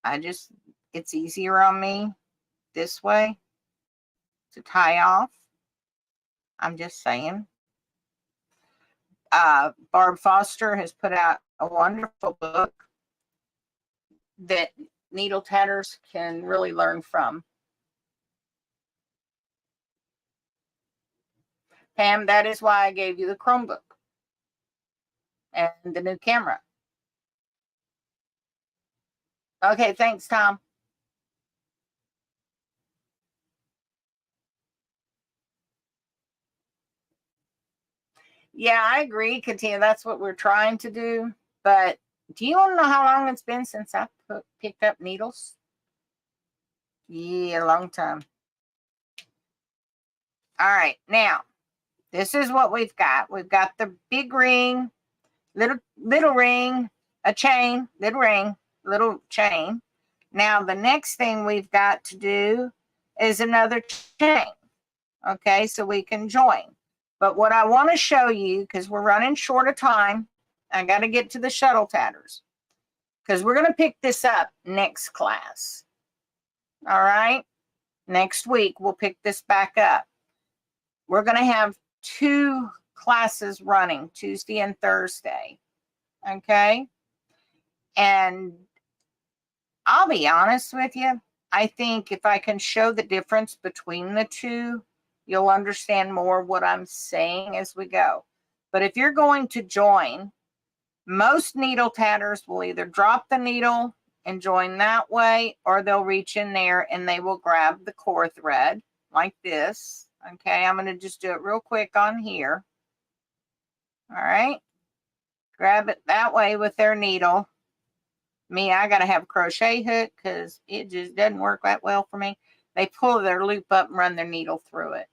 [SPEAKER 1] it's easier on me this way to tie off. I'm just saying. Barb Foster has put out a wonderful book that needle tatters can really learn from. Pam, that is why I gave you the Chromebook and the new camera. Okay, thanks, Tom. Yeah, I agree, Katia. That's what we're trying to do. But do you want to know how long it's been since I picked up needles? Yeah, a long time. All right, now this is what we've got. We've got the big ring, little ring, a chain, little ring, little chain. Now the next thing we've got to do is another chain. Okay, so we can join. But what I want to show you, because we're running short of time, I got to get to the shuttle tatters, because we're going to pick this up next class. All right, next week we'll pick this back up. We're going to have 2 classes running, Tuesday and Thursday. Okay, and I'll be honest with you, I think if I can show the difference between the 2, you'll understand more what I'm saying as we go. But if you're going to join, most needle tatters will either drop the needle and join that way, or they'll reach in there and they will grab the core thread like this. Okay, I'm going to just do it real quick on here. All right, grab it that way with their needle. Me, I got to have a crochet hook because it just doesn't work that well for me. They pull their loop up and run their needle through it.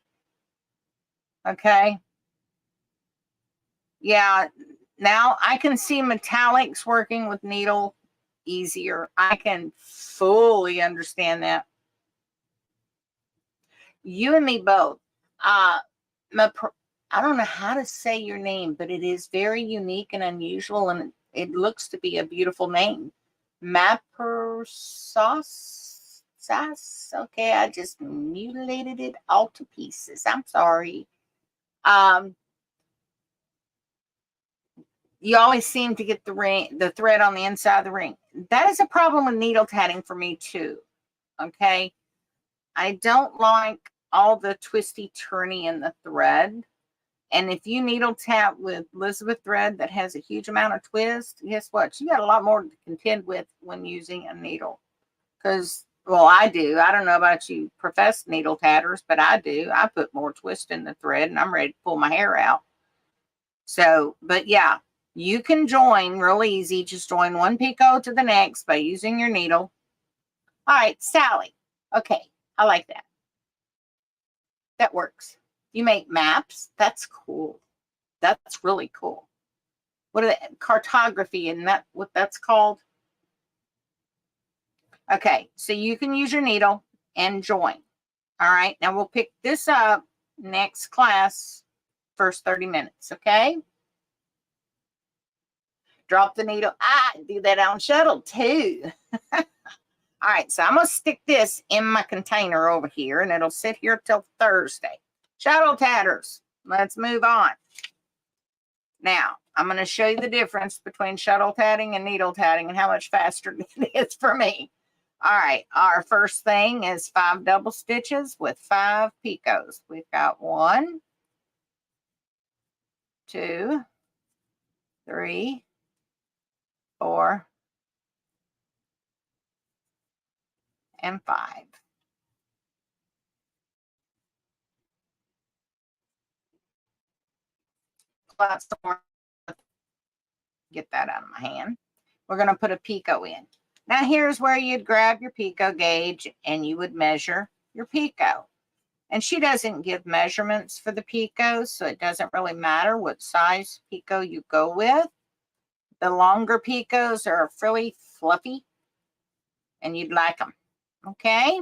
[SPEAKER 1] Okay. Yeah, now I can see metallics working with needle easier. I can fully understand that. You and me both. I don't know how to say your name, but it is very unique and unusual, and it looks to be a beautiful name. Mapper-sauce? Okay, I just mutilated it all to pieces. I'm sorry. You always seem to get the thread on the inside of the ring. That is a problem with needle tatting for me too. Okay, I don't like all the twisty turny in the thread. And if you needle tat with Elizabeth thread that has a huge amount of twist, guess what? You got a lot more to contend with when using a needle. Because, well, I do. I don't know about you professed needle tatters, but I do. I put more twist in the thread and I'm ready to pull my hair out. So, but yeah, you can join real easy. Just join 1 picot to the next by using your needle. All right, Sally. Okay, I like that. That works. You make maps. That's cool. That's really cool. What are the cartography? Isn't that what that's called? Okay, so you can use your needle and join. All right, now we'll pick this up next class, first 30 minutes, okay? Drop the needle. I do that on shuttle too. All right, so I'm going to stick this in my container over here, and it'll sit here till Thursday. Shuttle tatters, let's move on. Now, I'm going to show you the difference between shuttle tatting and needle tatting and how much faster it is for me. All right, our first thing is 5 double stitches with 5 picots. We've got 1, 2, 3, 4, and 5. Lots more. Get that out of my hand. We're going to put a picot in. Now here's where you'd grab your picot gauge and you would measure your picot. And she doesn't give measurements for the picots, so it doesn't really matter what size picot you go with. The longer picots are frilly, fluffy, and you'd like them. Okay?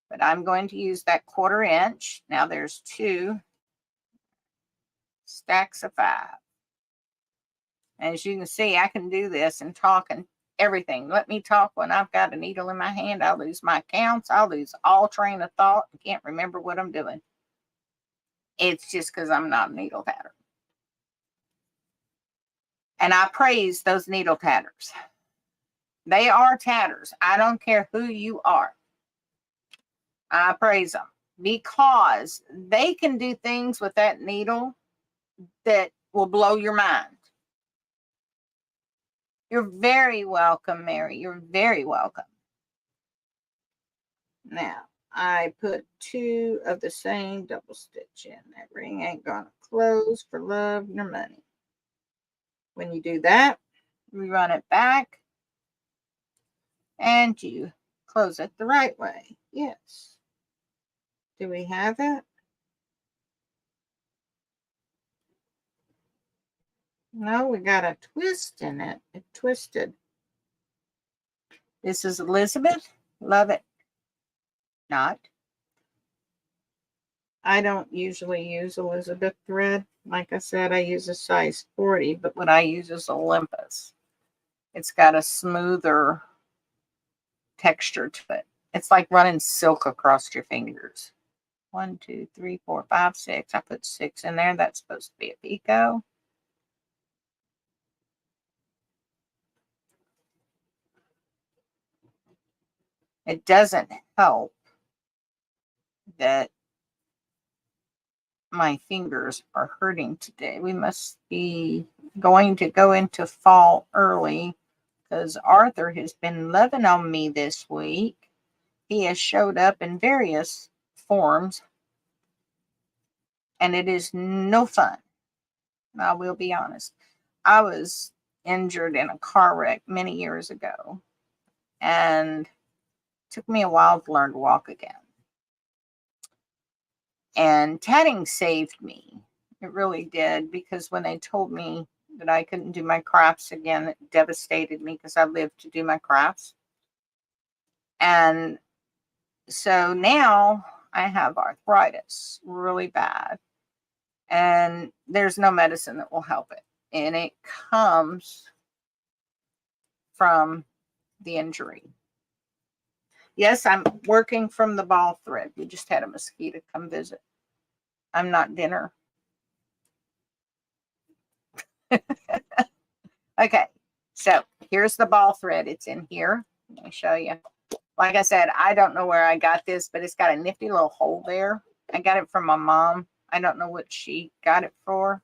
[SPEAKER 1] But I'm going to use that 1/4 inch. Now there's 2 stacks of 5. As you can see, I can do this and talk and everything. Let me talk when I've got a needle in my hand. I'll lose my counts. I'll lose all train of thought. I can't remember what I'm doing. It's just because I'm not a needle tatter. And I praise those needle tatters. They are tatters. I don't care who you are. I praise them because they can do things with that needle that will blow your mind. You're very welcome, Mary. You're very welcome. Now, I put 2 of the same double stitch in. That ring ain't gonna close for love nor money. When you do that, we run it back and you close it the right way. Yes. Do we have it? No, we got a twist in it. It twisted. This is Elizabeth. Love it. Not. I don't usually use Elizabeth thread. Like I said, I use a size 40, but what I use is Olympus. It's got a smoother texture to it. It's like running silk across your fingers. 1, 2, 3, 4, 5, 6. I put 6 in there. That's supposed to be a picot. It doesn't help that my fingers are hurting today. We must be going to go into fall early because Arthur has been loving on me this week. He has showed up in various forms, and it is no fun. I will be honest. I was injured in a car wreck many years ago, and it took me a while to learn to walk again. And tatting saved me. It really did, because when they told me that I couldn't do my crafts again, it devastated me because I lived to do my crafts. And so now I have arthritis really bad, and there's no medicine that will help it. And it comes from the injury. Yes, I'm working from the ball thread. We just had a mosquito come visit. I'm not dinner. Okay, so here's the ball thread. It's in here. Let me show you. Like I said, I don't know where I got this, but it's got a nifty little hole there. I got it from my mom. I don't know what she got it for,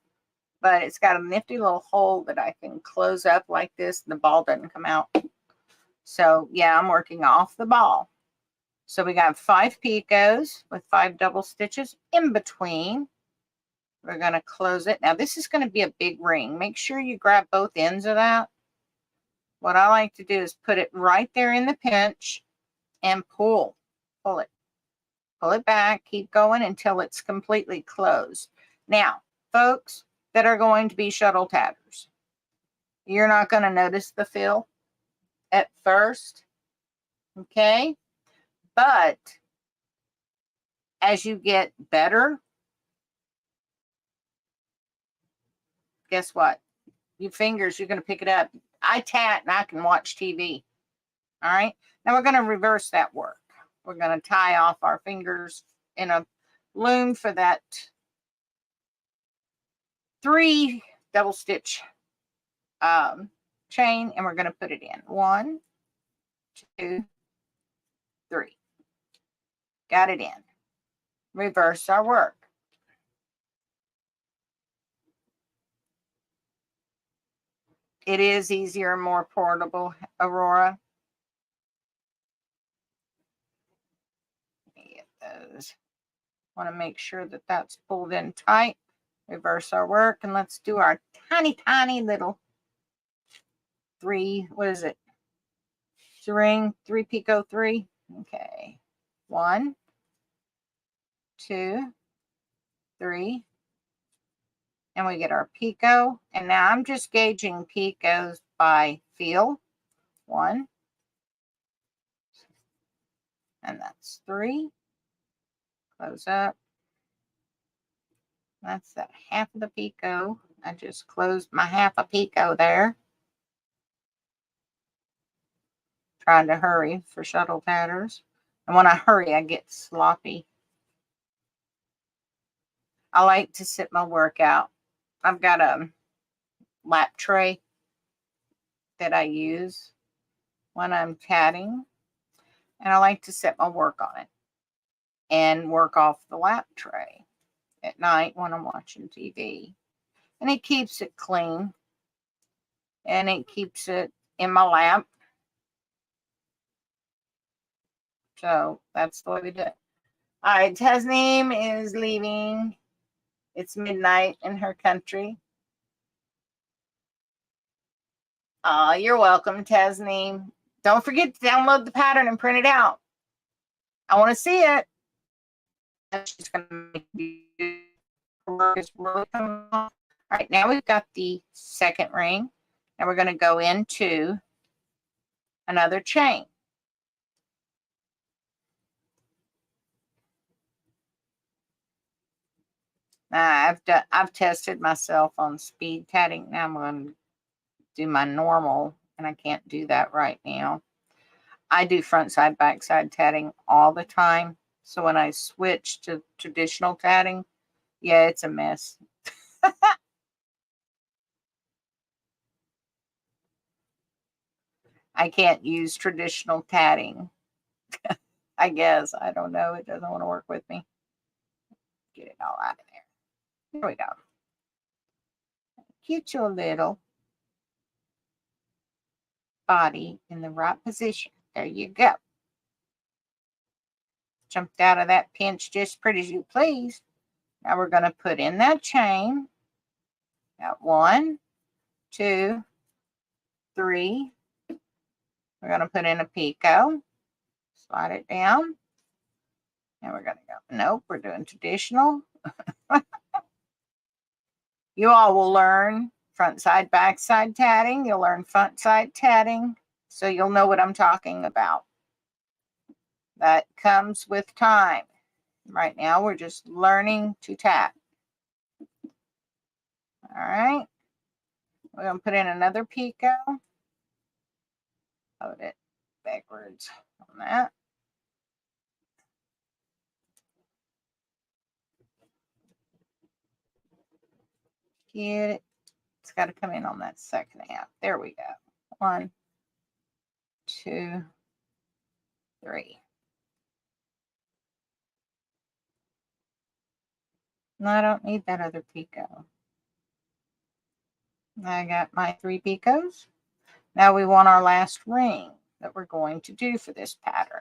[SPEAKER 1] but it's got a nifty little hole that I can close up like this and the ball doesn't come out. So yeah, I'm working off the ball. So we got 5 picots with 5 double stitches in between. We're going to close it. Now this is going to be a big ring. Make sure you grab both ends of that. What I like to do is put it right there in the pinch and pull it. Pull it back, keep going until it's completely closed. Now, folks that are going to be shuttle tatters, you're not going to notice the fill at first, okay? But as you get better, guess what? Your fingers, you're going to pick it up. I tat and I can watch TV. All right. Now we're going to reverse that work. We're going to tie off our fingers in a loom for that 3 double stitch chain, and we're going to put it in. 1, 2, 3. Got it in. Reverse our work. It is easier and more portable, Aurora. Let me get those. Want to make sure that that's pulled in tight. reverse our work, and let's do our tiny little 3, what is it? Ring 3 picot 3. Okay. 1, 2, 3. And we get our picot. And now I'm just gauging picots by feel. 1. And that's 3. Close up. That's that half of the picot. I just closed my half a picot there. Trying to hurry for shuttle patterns. And when I hurry, I get sloppy. I like to sit my work out. I've got a lap tray that I use when I'm tatting. And I like to set my work on it and work off the lap tray at night when I'm watching TV. And it keeps it clean. And it keeps it in my lap. So that's the way we do it. All right, Tasneem is leaving. It's midnight in her country. You're welcome, Tasneem. Don't forget to download the pattern and print it out. I want to see it. She's going to make work is really coming off. All right, now we've got the second ring, and we're going to go into another chain. I've tested myself on speed tatting. Now I'm going to do my normal, and I can't do that right now. I do front side, back side tatting all the time. So when I switch to traditional tatting, yeah, it's a mess. I can't use traditional tatting. I guess. I don't know. It doesn't want to work with me. Get it all out of there. Here we go. Get your little body in the right position. There you go. Jumped out of that pinch just pretty as you please. Now we're going to put in that chain. Got 1, 2, 3. We're going to put in a picot. Slide it down. And we're going to go. Nope, we're doing traditional. You all will learn front side, back side tatting. You'll learn front side tatting. So you'll know what I'm talking about. That comes with time. Right now, we're just learning to tat. All right. We're going to put in another picot. Hold it backwards on that. Get it. It's got to come in on that second half. There we go. 1, 2, 3. No, I don't need that other picot. I got my 3 picots. Now we want our last ring that we're going to do for this pattern.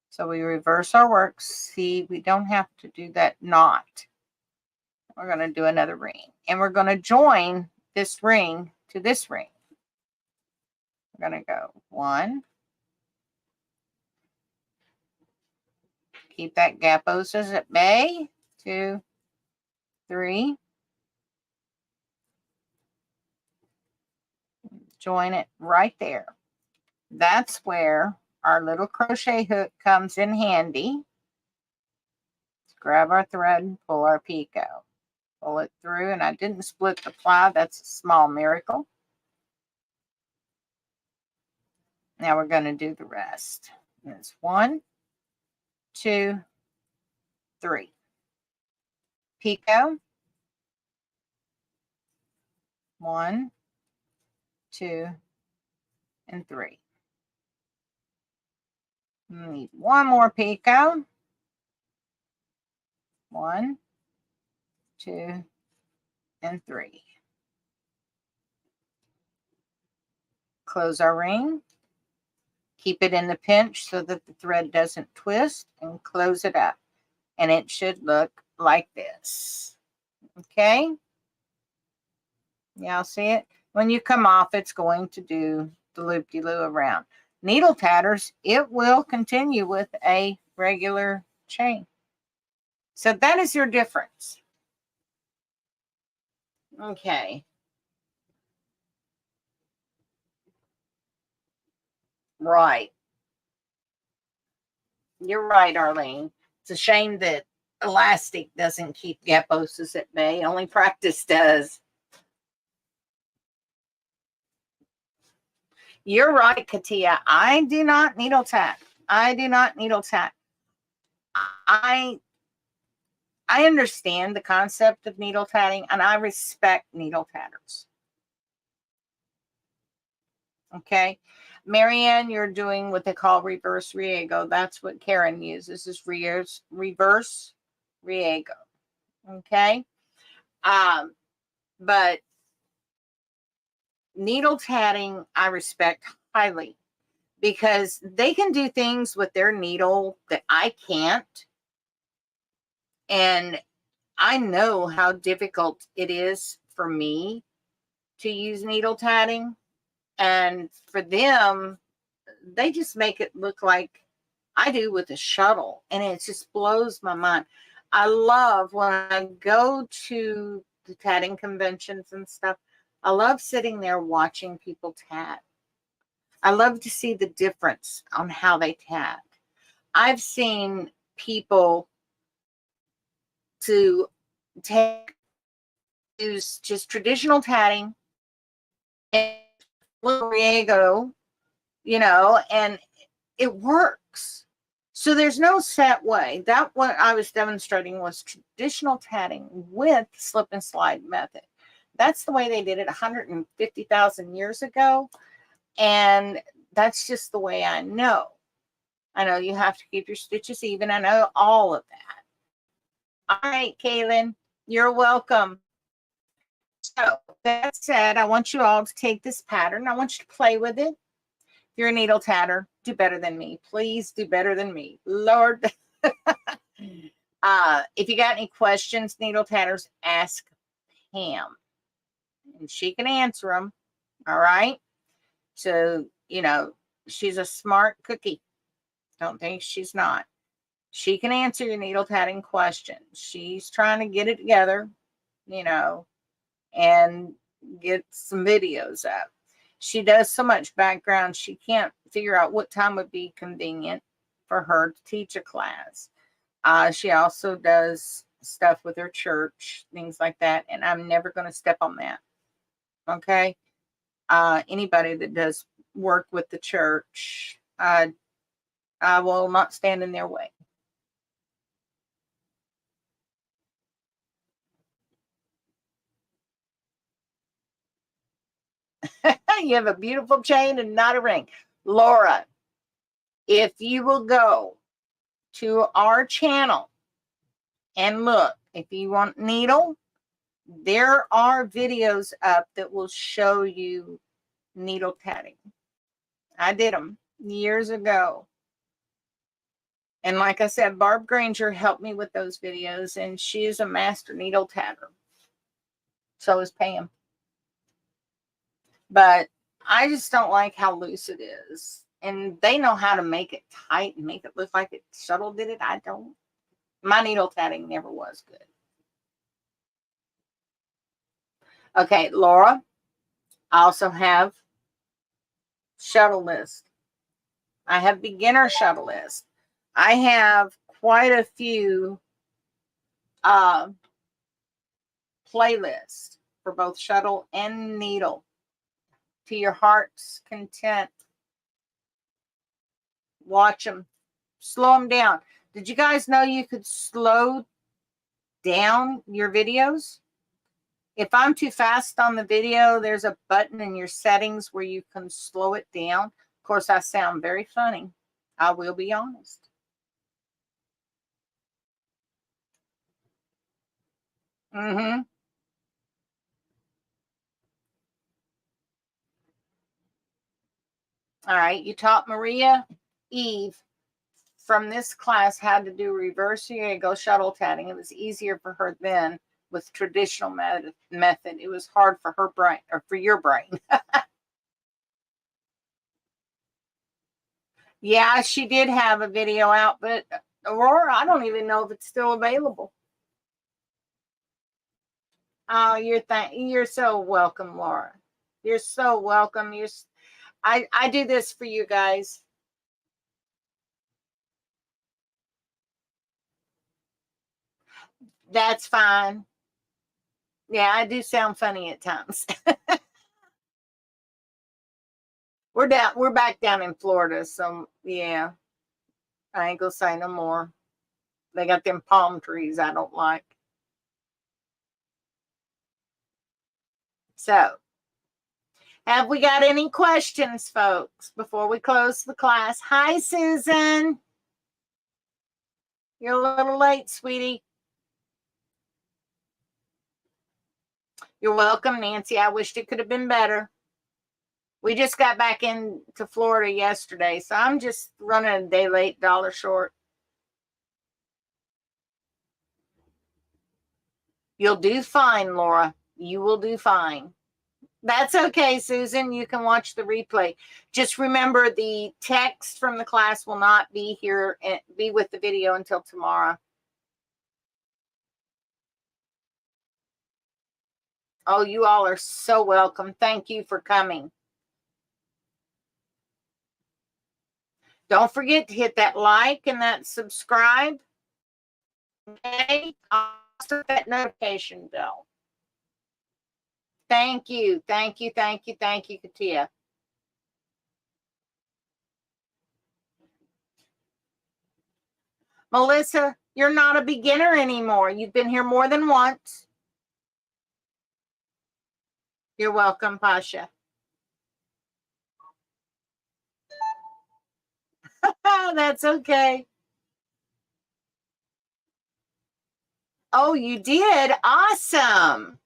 [SPEAKER 1] So we reverse our work. See, we don't have to do that knot. We're going to do another ring. And we're going to join this ring to this ring. We're going to go 1. Keep that gaposis at bay. 2, 3. Join it right there. That's where our little crochet hook comes in handy. Let's grab our thread and pull our picot. Pull it through, and I didn't split the ply. That's a small miracle. Now we're going to do the rest. It's 1, 2, 3. Picot. 1, 2, and 3. Need one more picot. 1, 2, and 3. Close our ring. Keep it in the pinch so that the thread doesn't twist, and close it up. And it should look like this. Okay. Y'all see it? When you come off, it's going to do the loop-de-loo around. Needle tatters, it will continue with a regular chain. So that is your difference. Okay. Right. You're right, Arlene. It's a shame that elastic doesn't keep gaposis at bay. Only practice does. You're right, Katia. I do not needle tat. I do not needle tat. I understand the concept of needle tatting, and I respect needle tatters. Okay. Marianne, you're doing what they call reverse riego. That's what Karen uses, is reverse riego. Okay. But needle tatting, I respect highly, because they can do things with their needle that I can't. And I know how difficult it is for me to use needle tatting. And for them, they just make it look like I do with a shuttle. And it just blows my mind. I love when I go to the tatting conventions and stuff, I love sitting there watching people tat. I love to see the difference on how they tat. I've seen people to use just traditional tatting and Riego, and it works. So there's no set way. That what I was demonstrating was traditional tatting with slip and slide method. That's the way they did it 150,000 years ago. And that's just the way I know. I know you have to keep your stitches even. I know all of that. All right, Kaylin, you're welcome. So that said, I want you all to take this pattern. I want you to play with it. If you're a needle tatter, do better than me. Please do better than me. Lord. If you got any questions, needle tatters, ask Pam. And she can answer them. All right. So, she's a smart cookie. Don't think she's not. She can answer your needle tatting questions. She's trying to get it together, and get some videos up. She does so much background, she can't figure out what time would be convenient for her to teach a class. She also does stuff with her church, things like that, and I'm never going to step on that. Okay? Anybody that does work with the church, I will not stand in their way. You have a beautiful chain and not a ring. Laura, if you will go to our channel and look, if you want needle, there are videos up that will show you needle tatting. I did them years ago. And like I said, Barb Granger helped me with those videos, and she is a master needle tatter. So is Pam. But I just don't like how loose it is. And they know how to make it tight and make it look like it shuttle did it. I don't. My needle tatting never was good. Okay, Laura, I also have shuttle list. I have beginner shuttle list. I have quite a few playlists for both shuttle and needle to your heart's content. Watch them. Slow them down. Did you guys know you could slow down your videos? If I'm too fast on the video, there's a button in your settings where you can slow it down. Of course, I sound very funny. I will be honest. Mm-hmm. All right. You taught Maria Eve from this class how to do reverse Riego shuttle tatting. It was easier for her then with traditional method. It was hard for her brain, or for your brain. Yeah, she did have a video out, but Aurora, I don't even know if it's still available. Oh, you're so welcome, Laura. You're so welcome. I do this for you guys. That's fine. Yeah, I do sound funny at times. We're back down in Florida, so yeah. I ain't gonna say no more. They got them palm trees I don't like. So, have we got any questions, folks, before we close the class? Hi, Susan. You're a little late, sweetie. You're welcome, Nancy. I wished it could have been better. We just got back into Florida yesterday, so I'm just running a day late, dollar short. You'll do fine, Laura. You will do fine. That's okay, Susan. You can watch the replay. Just remember, the text from the class will not be here and be with the video until tomorrow. Oh, you all are so welcome. Thank you for coming. Don't forget to hit that like and that subscribe. Okay? Also, that notification bell. Thank you. Thank you. Thank you. Thank you, Katia. Melissa, you're not a beginner anymore. You've been here more than once. You're welcome, Pasha. That's okay. Oh, you did? Awesome.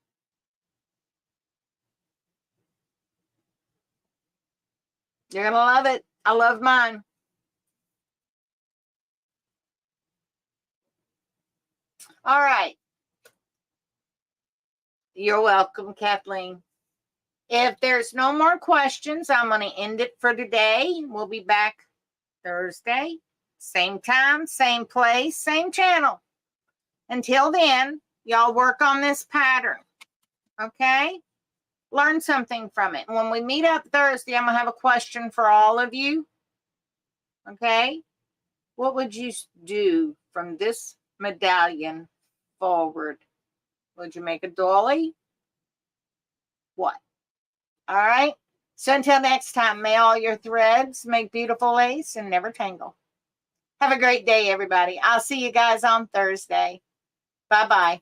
[SPEAKER 1] You're going to love it. I love mine. All right. You're welcome, Kathleen. If there's no more questions, I'm going to end it for today. We'll be back Thursday, same time, same place, same channel. Until then, y'all work on this pattern, okay? Learn something from it. When we meet up Thursday, I'm going to have a question for all of you, okay? What would you do from this medallion forward? Would you make a dolly? What? All right. So until next time, may all your threads make beautiful lace and never tangle. Have a great day, everybody. I'll see you guys on Thursday. Bye-bye.